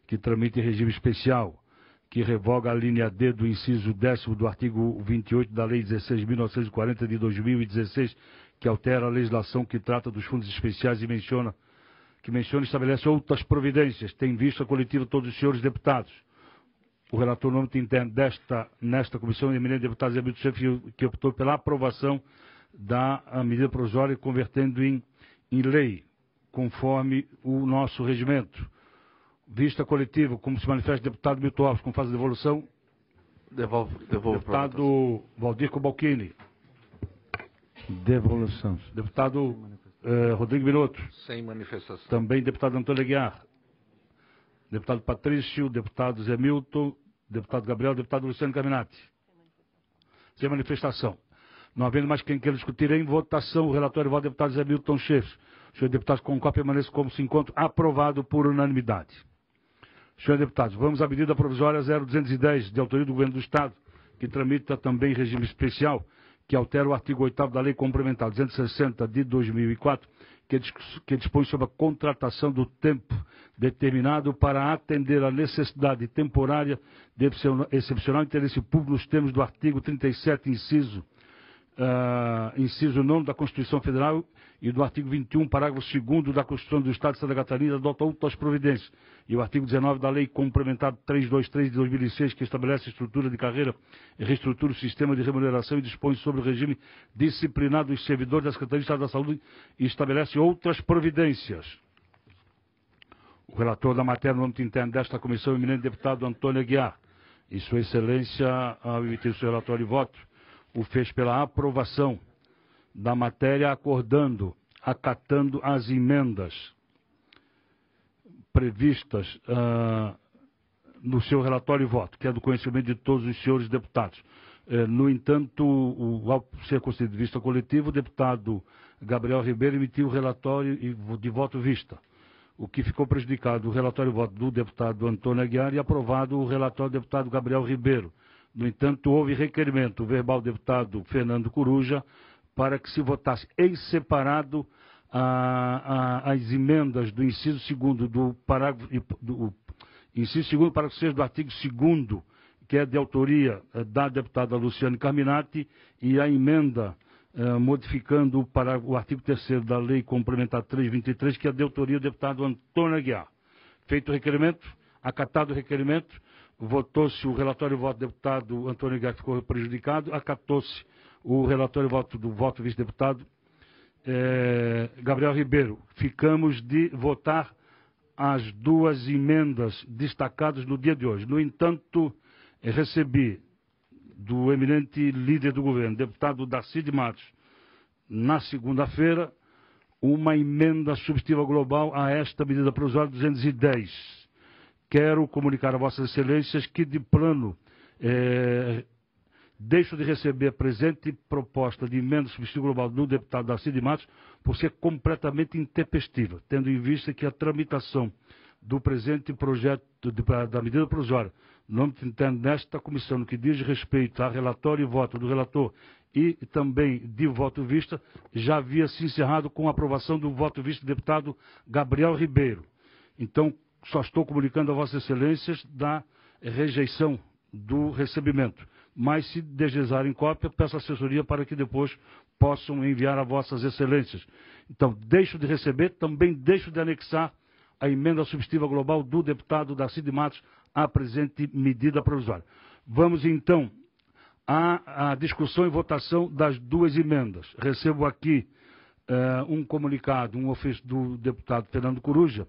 que tramita em regime especial, que revoga a linha D do inciso 10º do artigo 28 da Lei 16.940 de 2016, que altera a legislação que trata dos fundos especiais e menciona e estabelece outras providências. Tem vista coletiva todos os senhores deputados. O relator no âmbito interno nesta comissão, o eminente deputado Zé Milton Chefe, que optou pela aprovação da medida provisória, convertendo em lei, conforme o nosso regimento. Vista coletiva, como se manifesta o deputado Milton Alves, como faz a devolução. Devolvo. Deputado Valdir Cobalcini. Devolução. Deputado Rodrigo Binotto. Sem manifestação. Também deputado Antônio Aguiar. Deputado Patrício, deputado Zé Milton, deputado Gabriel, deputado Luciano Carminati. Sem manifestação. Não havendo mais quem queira discutir em votação, o relatório e voto do deputado Zé Milton Chefe. Os senhores deputados concordam, permaneçam como se encontram. Aprovado por unanimidade. Senhores deputados, vamos à medida provisória 0210, de autoria do Governo do Estado, que tramita também em regime especial, que altera o artigo 8º da Lei Complementar 260 de 2004, que dispõe sobre a contratação do tempo determinado para atender à necessidade temporária de excepcional interesse público nos termos do artigo 37, inciso 9 da Constituição Federal e do artigo 21, parágrafo 2º da Constituição do Estado de Santa Catarina, adota outras providências. E o artigo 19 da Lei Complementar 323 de 2006, que estabelece a estrutura de carreira e reestrutura o sistema de remuneração e dispõe sobre o regime disciplinar dos servidores da Secretaria de Estado da Saúde e estabelece outras providências. O relator da matéria no âmbito interno desta comissão, o eminente deputado Antônio Aguiar, e Sua Excelência, ao emitir o seu relatório e voto, o fez pela aprovação da matéria, acatando as emendas previstas no seu relatório e voto, que é do conhecimento de todos os senhores deputados. No entanto, ao ser concedido de vista coletiva, o deputado Gabriel Ribeiro emitiu o relatório de voto vista, o que ficou prejudicado o relatório e voto do deputado Antônio Aguiar e aprovado o relatório do deputado Gabriel Ribeiro. No entanto, houve requerimento verbal do deputado Fernando Coruja para que se votasse em separado as emendas do inciso 2º do parágrafo inciso 2º, parágrafo 6 do artigo 2º, que é de autoria da deputada Luciane Carminati, e a emenda modificando o artigo 3º da Lei Complementar 323, que é de autoria do deputado Antônio Aguiar. Feito o requerimento, acatado o requerimento, votou-se o relatório e voto do deputado Antônio Aguiar, que ficou prejudicado, acatou-se o relatório e voto do voto vice-deputado Gabriel Ribeiro. Ficamos de votar as duas emendas destacadas no dia de hoje. No entanto, recebi do eminente líder do governo, deputado Darcy de Matos, na segunda-feira, uma emenda substitutiva global a esta medida provisória 210. Quero comunicar a Vossas Excelências que, de plano, deixo de receber a presente proposta de emenda substitutiva global do deputado Darcy de Matos por ser completamente intempestiva, tendo em vista que a tramitação do presente projeto da medida provisória no âmbito interno desta comissão, no que diz respeito a relatório e voto do relator e também de voto vista, já havia se encerrado com a aprovação do voto vista do deputado Gabriel Ribeiro. Então, só estou comunicando a Vossas Excelências da rejeição do recebimento. Mas, se desejarem cópia, peço assessoria para que depois possam enviar a Vossas Excelências. Então, deixo de receber, também deixo de anexar a emenda substitutiva global do deputado Darcy de Matos à presente medida provisória. Vamos, então, à discussão e votação das duas emendas. Recebo aqui um comunicado, um ofício do deputado Fernando Coruja,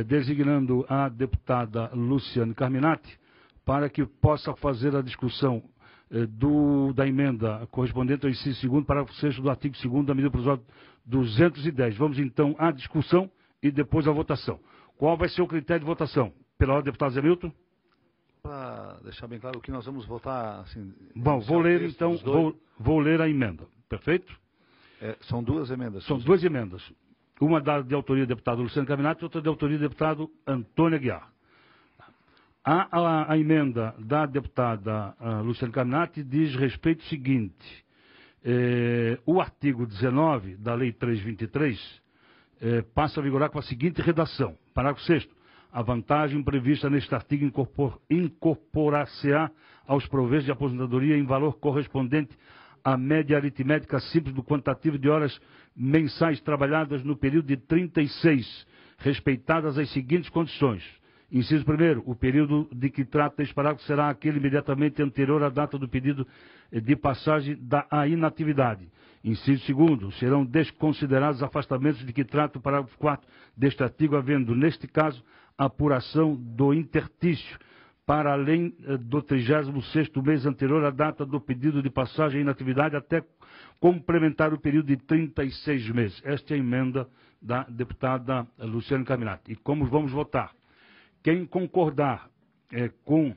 designando a deputada Luciane Carminati, para que possa fazer a discussão da emenda correspondente ao inciso 2º, parágrafo 6º do artigo 2º da medida provisória 210. Vamos, então, à discussão e depois à votação. Qual vai ser o critério de votação? Pela ordem, deputado Zé Milton? Para deixar bem claro o que nós vamos votar, assim... Bom, vou ler, então, vou ler a emenda. Perfeito? São duas emendas. São duas emendas. Uma de autoria do deputado Luciano Carminati e outra de autoria do deputado Antônio Aguiar. A emenda da deputada Luciano Carminati diz respeito ao seguinte: o artigo 19 da Lei 323 passa a vigorar com a seguinte redação. Parágrafo 6º. A vantagem prevista neste artigo incorporar-se-á aos proveitos de aposentadoria em valor correspondente à média aritmética simples do quantitativo de horas mensais trabalhadas no período de 36, respeitadas as seguintes condições. Inciso 1º, o período de que trata este parágrafo será aquele imediatamente anterior à data do pedido de passagem da inatividade. Inciso 2º, serão desconsiderados afastamentos de que trata o parágrafo 4º deste artigo, havendo, neste caso, apuração do interstício para além do 36º mês anterior à data do pedido de passagem à inatividade até complementar o período de 36 meses. Esta é a emenda da deputada Luciane Carminati. E como vamos votar? Quem concordar com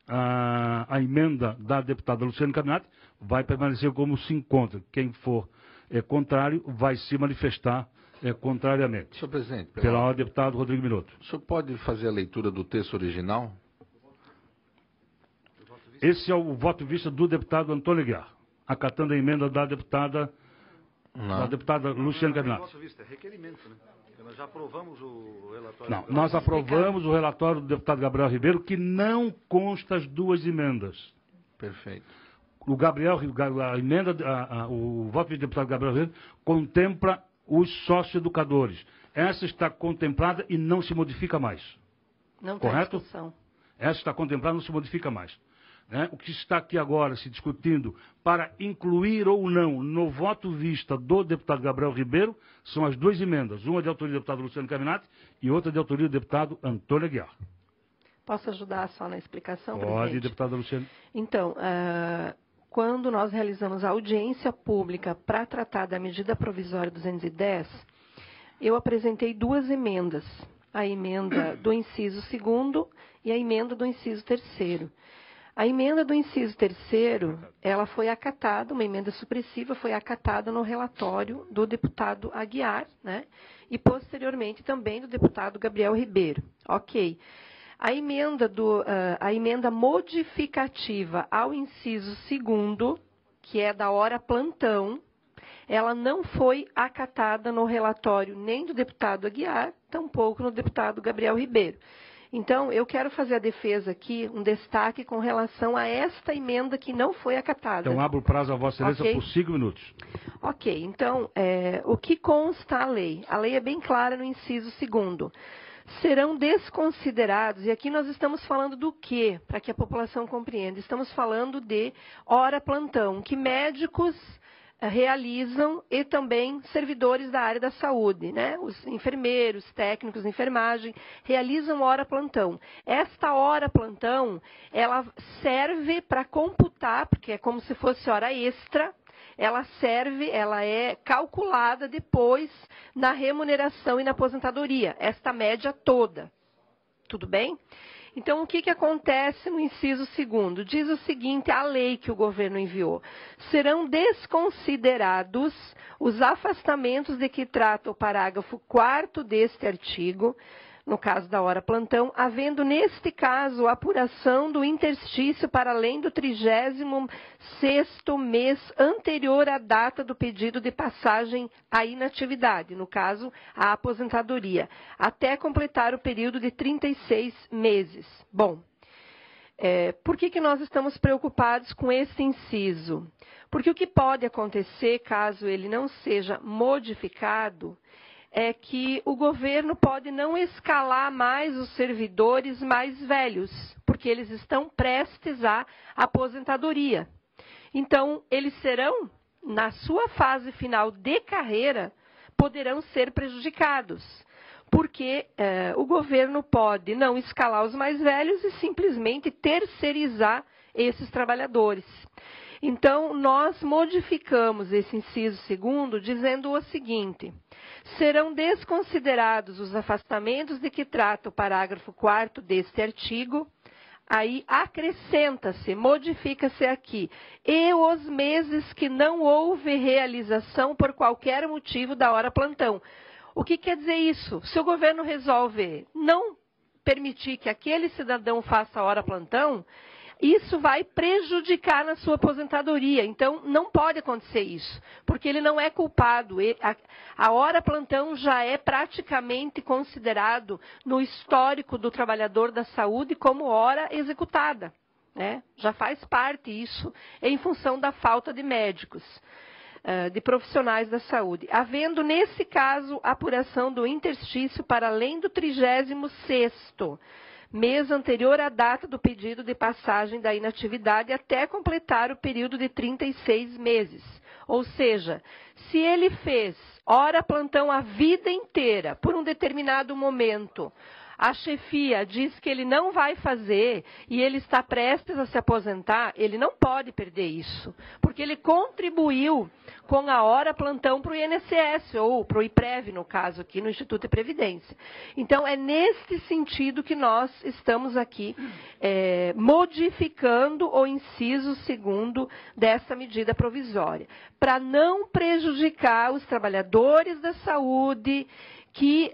a emenda da deputada Luciane Carminati vai permanecer como se encontra. Quem for contrário vai se manifestar contrariamente. Senhor presidente, pela ordem, deputado Rodrigo Minotto. O senhor pode fazer a leitura do texto original? Esse é o voto vista do deputado Antônio Aguiar, acatando a emenda da deputada Luciane Carminati. Voto vista é requerimento, né? Nós já aprovamos o relatório. Não, nós aprovamos o relatório do deputado Gabriel Ribeiro, que não consta as duas emendas. Perfeito. O voto do deputado Gabriel Ribeiro contempla os sócio-educadores. Essa está contemplada e não se modifica mais. Não tem correto? discussão. Essa está contemplada e não se modifica mais. O que está aqui agora se discutindo para incluir ou não no voto vista do deputado Gabriel Ribeiro são as duas emendas, uma de autoria do deputado Luciano Carminati e outra de autoria do deputado Antônio Aguiar. Posso ajudar só na explicação, Pode, presidente? deputada Luciane. Então, quando nós realizamos a audiência pública para tratar da medida provisória 210, eu apresentei duas emendas, a emenda do inciso 2º e a emenda do inciso 3º. A emenda do inciso 3º, ela foi acatada, uma emenda supressiva foi acatada no relatório do deputado Aguiar, né? E posteriormente também do deputado Gabriel Ribeiro. Ok. A emenda modificativa ao inciso 2º, que é da hora plantão, ela não foi acatada no relatório nem do deputado Aguiar, tampouco no deputado Gabriel Ribeiro. Então, eu quero fazer a defesa aqui, um destaque com relação a esta emenda que não foi acatada. Então, abro o prazo a Vossa Excelência Okay? por 5 minutos. Ok, então, o que consta a lei? A lei é bem clara no inciso 2º. Serão desconsiderados, e aqui nós estamos falando do quê? Para que a população compreenda. Estamos falando de hora plantão, que médicos realizam, e também servidores da área da saúde, né? Os enfermeiros, técnicos de enfermagem, realizam hora plantão. Esta hora plantão, ela serve para computar, porque é como se fosse hora extra, ela é calculada depois na remuneração e na aposentadoria, esta média toda. Tudo bem? Então, o que acontece no inciso 2º? Diz o seguinte, a lei que o governo enviou. Serão desconsiderados os afastamentos de que trata o parágrafo 4º deste artigo, no caso da hora plantão, havendo neste caso apuração do interstício para além do 36º mês anterior à data do pedido de passagem à inatividade, no caso, a aposentadoria, até completar o período de 36 meses. Bom, por que nós estamos preocupados com esse inciso? Porque o que pode acontecer, caso ele não seja modificado, é que o governo pode não escalar mais os servidores mais velhos, porque eles estão prestes à aposentadoria. Então, eles serão, na sua fase final de carreira, poderão ser prejudicados, porque o governo pode não escalar os mais velhos e simplesmente terceirizar esses trabalhadores. Então, nós modificamos esse inciso 2º dizendo o seguinte: serão desconsiderados os afastamentos de que trata o parágrafo 4º deste artigo, aí acrescenta-se, modifica-se aqui, e os meses que não houve realização por qualquer motivo da hora plantão. O que quer dizer isso? Se o governo resolve não permitir que aquele cidadão faça a hora plantão, isso vai prejudicar na sua aposentadoria. Então, não pode acontecer isso, porque ele não é culpado. A hora plantão já é praticamente considerado no histórico do trabalhador da saúde como hora executada, né? Já faz parte isso em função da falta de médicos, de profissionais da saúde. Havendo, nesse caso, apuração do interstício para além do 36º mês anterior à data do pedido de passagem da inatividade até completar o período de 36 meses. Ou seja, se ele fez hora plantão a vida inteira, por um determinado momento, a chefia diz que ele não vai fazer e ele está prestes a se aposentar, ele não pode perder isso, porque ele contribuiu com a hora plantão para o INSS, ou para o IPREV, no caso aqui, no Instituto de Previdência. Então, é neste sentido que nós estamos aqui modificando o inciso 2º dessa medida provisória, para não prejudicar os trabalhadores da saúde que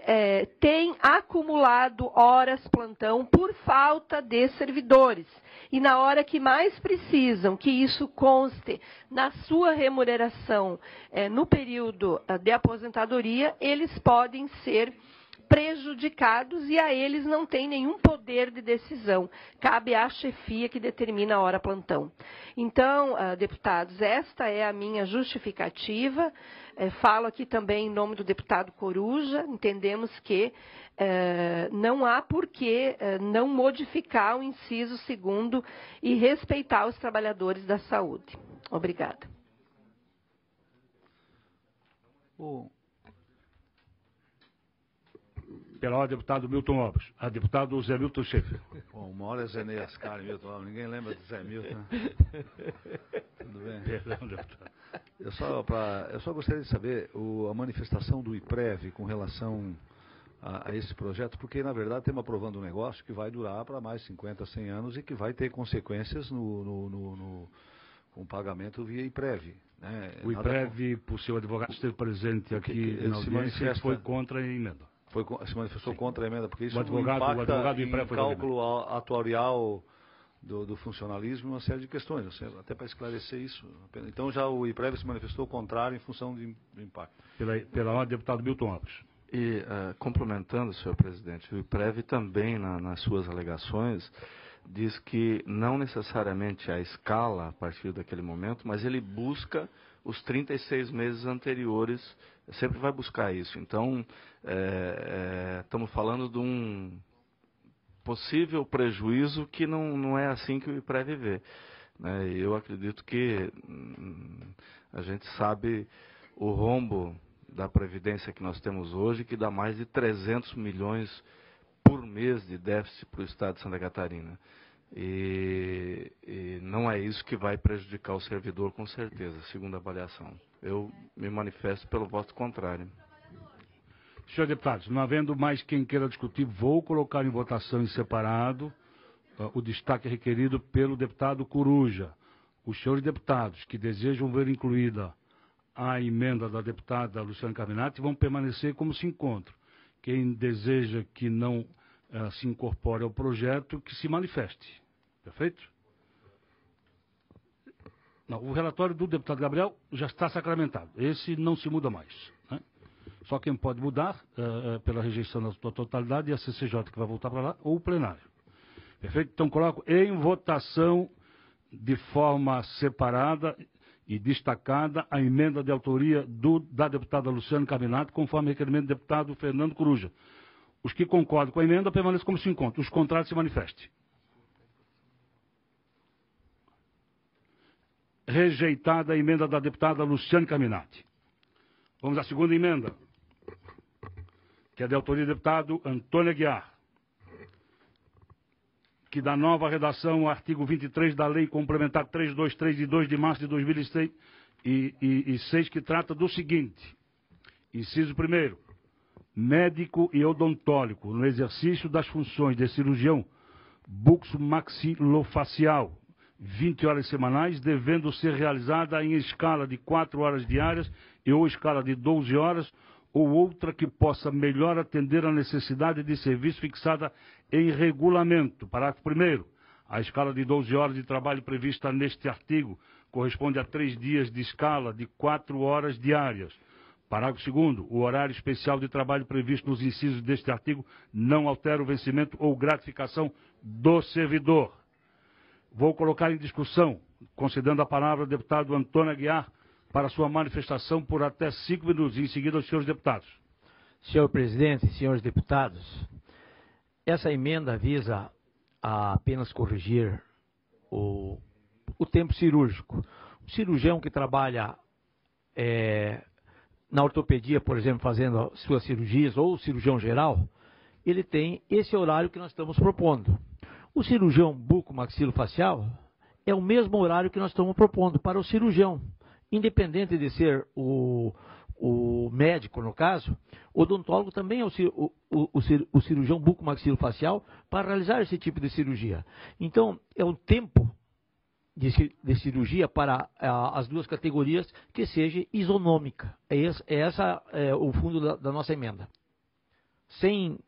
têm acumulado horas plantão por falta de servidores. E na hora que mais precisam que isso conste na sua remuneração no período de aposentadoria, eles podem ser prejudicados e a eles não tem nenhum poder de decisão. Cabe à chefia que determina a hora plantão. Então, deputados, esta é a minha justificativa. Falo aqui também em nome do deputado Coruja. Entendemos que não há por que não modificar o inciso 2º e respeitar os trabalhadores da saúde. Obrigada. Pela ordem, deputado Milton Alves. Deputado Zé Milton Schaefer. Bom, uma hora é Zé Ney Ascari, Milton Alves. Ninguém lembra de Zé Milton, né? Tudo bem? Perdão, deputado. Eu só gostaria de saber a manifestação do IPREV com relação a esse projeto, porque, na verdade, estamos aprovando um negócio que vai durar para mais 50, 100 anos e que vai ter consequências com o pagamento via IPREV. Né? O IPREV, por seu advogado, esteve presente aqui na audiência e foi contra a emenda. Se manifestou contra a emenda, porque isso impacta em cálculo atuarial do funcionalismo e uma série de questões, até para esclarecer isso. Então já o IPREV se manifestou contrário em função do impacto. Pela ordem, deputado Milton Alves. E, complementando, senhor presidente, o IPREV também, nas suas alegações, diz que não necessariamente a escala a partir daquele momento, mas ele busca os 36 meses anteriores, sempre vai buscar isso. Então, estamos falando de um possível prejuízo que não é assim que o IPREV vê. né? E eu acredito que a gente sabe o rombo da Previdência que nós temos hoje, que dá mais de 300 milhões por mês de déficit para o Estado de Santa Catarina. E não é isso que vai prejudicar o servidor, com certeza, segundo a avaliação. Eu me manifesto pelo voto contrário. Senhores deputados, não havendo mais quem queira discutir, vou colocar em votação em separado o destaque requerido pelo deputado Coruja. Os senhores deputados que desejam ver incluída a emenda da deputada Luciana Carminati vão permanecer como se encontram. Quem deseja que não se incorpore ao projeto, que se manifeste. Perfeito? Não, o relatório do deputado Gabriel já está sacramentado. Esse não se muda mais, né? Só quem pode mudar pela rejeição da sua totalidade é a CCJ, que vai voltar para lá, ou o plenário. Perfeito? Então coloco em votação de forma separada e destacada a emenda de autoria da deputada Luciana Carminati, conforme requerimento do deputado Fernando Coruja. Os que concordam com a emenda permaneçam como se encontram. Os contrários se manifestem. Rejeitada a emenda da deputada Luciana Carminati. Vamos à segunda emenda, que é de autoria do deputado Antônio Aguiar, que dá nova redação ao artigo 23 da Lei Complementar 323, de 2 de março de 2006, que trata do seguinte: inciso 1º, médico e odontólogo, no exercício das funções de cirurgião bucomaxilofacial, 20 horas semanais, devendo ser realizada em escala de 4 horas diárias ou escala de 12 horas, ou outra que possa melhor atender a necessidade de serviço fixada em regulamento. Parágrafo 1º. A escala de 12 horas de trabalho prevista neste artigo corresponde a 3 dias de escala de 4 horas diárias. Parágrafo 2º. O horário especial de trabalho previsto nos incisos deste artigo não altera o vencimento ou gratificação do servidor. Vou colocar em discussão, concedendo a palavra ao deputado Antônio Aguiar para sua manifestação por até 5 minutos, em seguida aos senhores deputados. Senhor presidente, senhores deputados, essa emenda visa a apenas corrigir o tempo cirúrgico. O cirurgião que trabalha na ortopedia, por exemplo, fazendo suas cirurgias, ou o cirurgião geral, ele tem esse horário que nós estamos propondo. O cirurgião bucomaxilofacial é o mesmo horário que nós estamos propondo para o cirurgião. Independente de ser o médico, no caso, o odontólogo também é o cirurgião bucomaxilofacial para realizar esse tipo de cirurgia. Então, é um tempo de cirurgia para as duas categorias que seja isonômica. Essa é o fundo da nossa emenda. Sem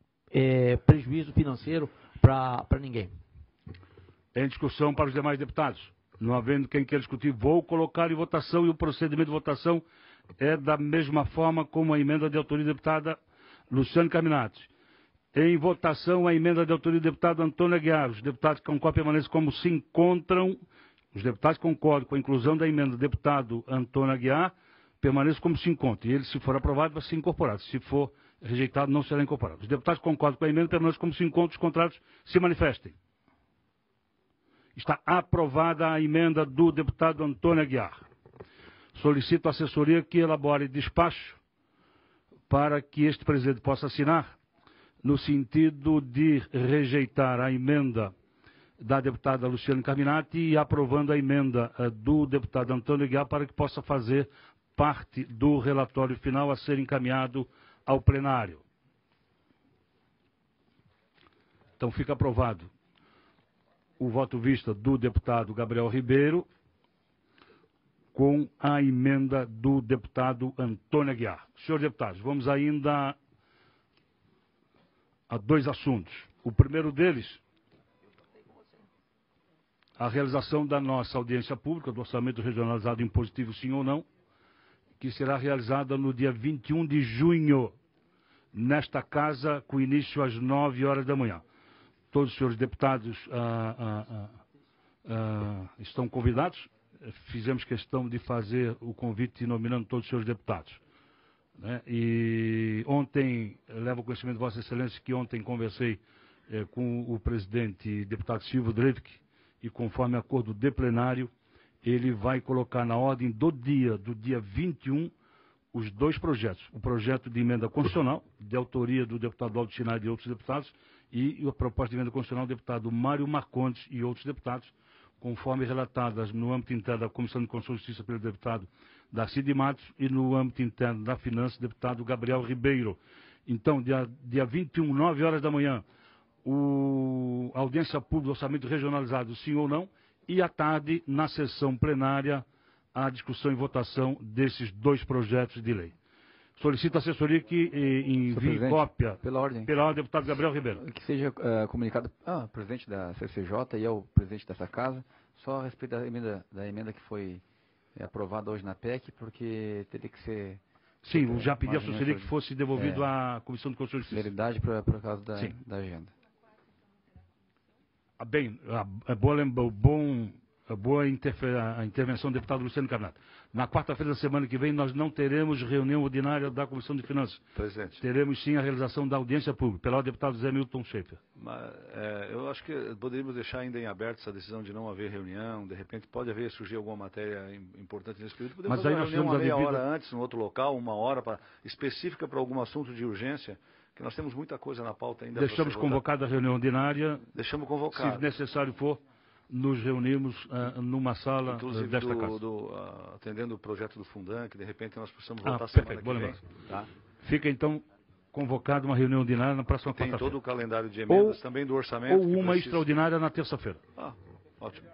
prejuízo financeiro para ninguém. Em discussão para os demais deputados. Não havendo quem queira discutir, vou colocar em votação, e o procedimento de votação é da mesma forma como a emenda de autoria da deputada Luciana Carminati. Em votação, a emenda de autoria do deputado Antônio Aguiar. Os deputados que concordam permanecem como se encontram. Os deputados que concordam com a inclusão da emenda do deputado Antônio Aguiar permaneçam como se encontram. E ele, se for aprovado, vai ser incorporado. Se for rejeitado, não será incorporado. Os deputados que concordam com a emenda permanecem como se encontram. Os contrários se manifestem. Está aprovada a emenda do deputado Antônio Aguiar. Solicito à assessoria que elabore despacho para que este presidente possa assinar, no sentido de rejeitar a emenda da deputada Luciana Carminati e aprovando a emenda do deputado Antônio Aguiar, para que possa fazer parte do relatório final a ser encaminhado ao plenário. Então fica aprovado o voto vista do deputado Gabriel Ribeiro com a emenda do deputado Antônio Aguiar. Senhores deputados, vamos ainda a 2 assuntos. O primeiro deles, a realização da nossa audiência pública do orçamento regionalizado impositivo, sim ou não, que será realizada no dia 21 de junho, nesta casa, com início às 9 horas da manhã. Todos os senhores deputados estão convidados. Fizemos questão de fazer o convite nominando todos os senhores deputados, né? E ontem, levo conhecimento de Vossa Excelência que ontem conversei com o presidente deputado Silvio Drevik, e conforme acordo de plenário, ele vai colocar na ordem do dia 21, os dois projetos. O projeto de emenda constitucional, de autoria do deputado Aldo Chinardi e outros deputados, e a proposta de emenda constitucional do deputado Mário Marcondes e outros deputados, conforme relatadas no âmbito interno da Comissão de Constituição e Justiça pelo deputado Darcy de Matos e no âmbito interno da Finanças, deputado Gabriel Ribeiro. Então, dia 21, 9 horas da manhã, a audiência pública, orçamento regionalizado, sim ou não, e à tarde, na sessão plenária, a discussão e votação desses dois projetos de lei. Solicito à assessoria que envie cópia pela ordem, deputado Gabriel Ribeiro. Que seja comunicado ao presidente da CCJ e ao presidente dessa casa, só a respeito da emenda que foi aprovada hoje na PEC, porque teria que ser... Sim, eu já pedi à assessoria que fosse devolvido à Comissão de Constituição e Justiça. Celeridade por causa da agenda. Bem, a boa intervenção do deputado Luciano Carnato. Na quarta-feira da semana que vem, nós não teremos reunião ordinária da Comissão de Finanças. Presidente. Teremos sim a realização da audiência pública, pelo deputado Zé Milton Schaefer. Mas, eu acho que poderíamos deixar ainda em aberto essa decisão de não haver reunião. De repente pode surgir alguma matéria importante nesse período. Podemos fazer uma reunião uma meia hora antes, no outro local, 1 hora específica para algum assunto de urgência. Que nós temos muita coisa na pauta ainda. Deixamos convocada a reunião ordinária. Deixamos convocada. Se necessário for, nos reunimos numa sala desta casa. Atendendo o projeto do Fundan, que de repente nós precisamos voltar semana que vem. Tá? Fica então convocada uma reunião ordinária na próxima quarta-feira. Tem todo o calendário de emendas, também do orçamento. Ou uma extraordinária na terça-feira. Ótimo.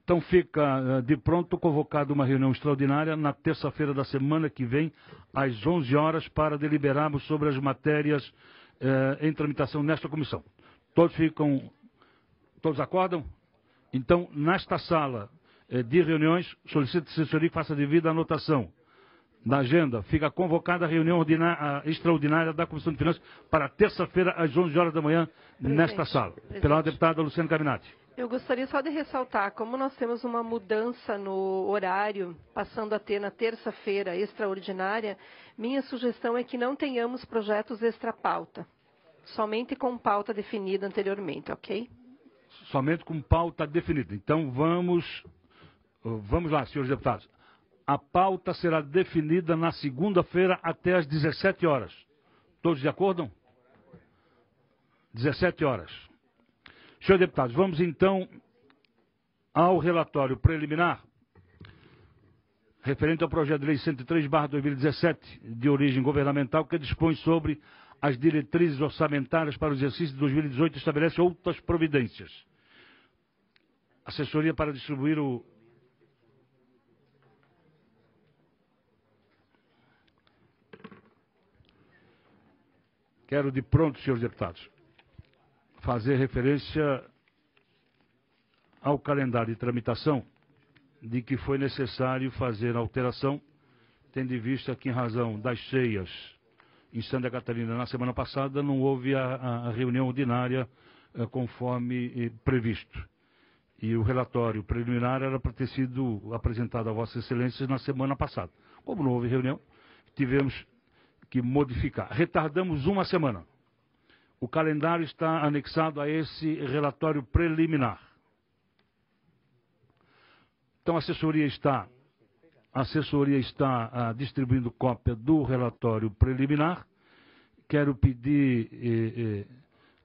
Então fica de pronto convocada uma reunião extraordinária na terça-feira da semana que vem, às 11 horas, para deliberarmos sobre as matérias em tramitação nesta comissão. Todos acordam? Então, nesta sala de reuniões, solicito a assessoria que faça devida anotação da agenda. Fica convocada a reunião extraordinária da Comissão de Finanças para terça-feira, às 11 horas da manhã, nesta sala. Pela deputada Luciana Carminati. Eu gostaria só de ressaltar, como nós temos uma mudança no horário, passando a ter na terça-feira extraordinária, minha sugestão é que não tenhamos projetos extra-pauta, somente com pauta definida anteriormente, ok? Somente com pauta definida. Então vamos lá, senhores deputados. A pauta será definida na segunda-feira até às 17 horas. Todos de acordo? 17 horas. Senhores deputados, vamos então ao relatório preliminar referente ao projeto de lei 103/2017, de origem governamental, que dispõe sobre as diretrizes orçamentárias para o exercício de 2018 e estabelece outras providências. Assessoria para distribuir o... Quero de pronto, senhores deputados, fazer referência ao calendário de tramitação, de que foi necessário fazer alteração, tendo em vista que, em razão das cheias em Santa Catarina na semana passada, não houve a reunião ordinária conforme previsto. E o relatório preliminar era para ter sido apresentado a Vossa Excelência na semana passada. Como não houve reunião, tivemos que modificar. Retardamos uma semana. O calendário está anexado a esse relatório preliminar. Então a assessoria está distribuindo cópia do relatório preliminar. Quero pedir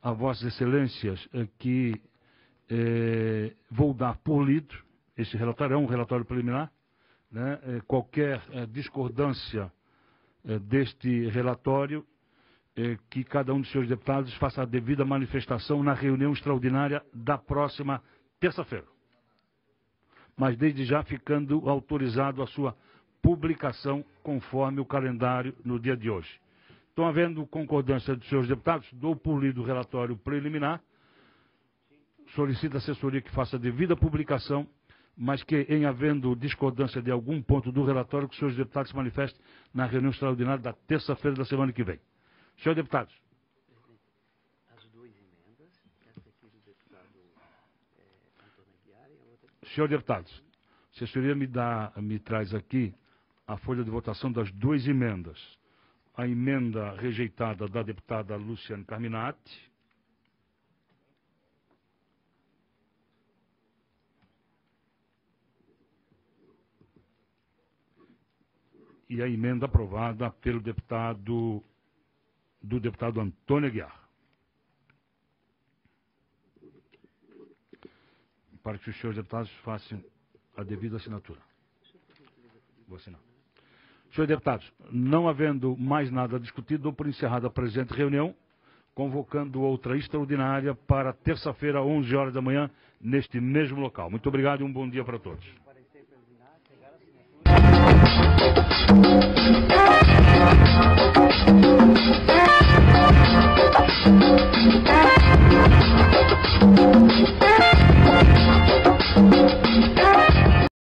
a Vossas Excelências que vou dar por lido. Esse relatório é um relatório preliminar, né? Qualquer discordância deste relatório, que cada um dos seus deputados faça a devida manifestação na reunião extraordinária da próxima terça-feira. Mas desde já ficando autorizado a sua publicação conforme o calendário no dia de hoje. Então, havendo concordância dos seus deputados, dou por lido o relatório preliminar, solicito a assessoria que faça a devida publicação, mas que, em havendo discordância de algum ponto do relatório, que os seus deputados se manifestem na reunião extraordinária da terça-feira da semana que vem. Senhores deputados. As duas emendas, essa aqui do deputado Antônio Aguiar e a outra... Senhores deputados, a assessoria me traz aqui a folha de votação das duas emendas. A emenda rejeitada da deputada Luciana Carminati e a emenda aprovada pelo deputado Antônio Aguiar. Para que os senhores deputados façam a devida assinatura. Vou assinar. Senhores deputados, não havendo mais nada discutido, dou por encerrada a presente reunião, convocando outra extraordinária para terça-feira, 11 horas da manhã, neste mesmo local. Muito obrigado e um bom dia para todos.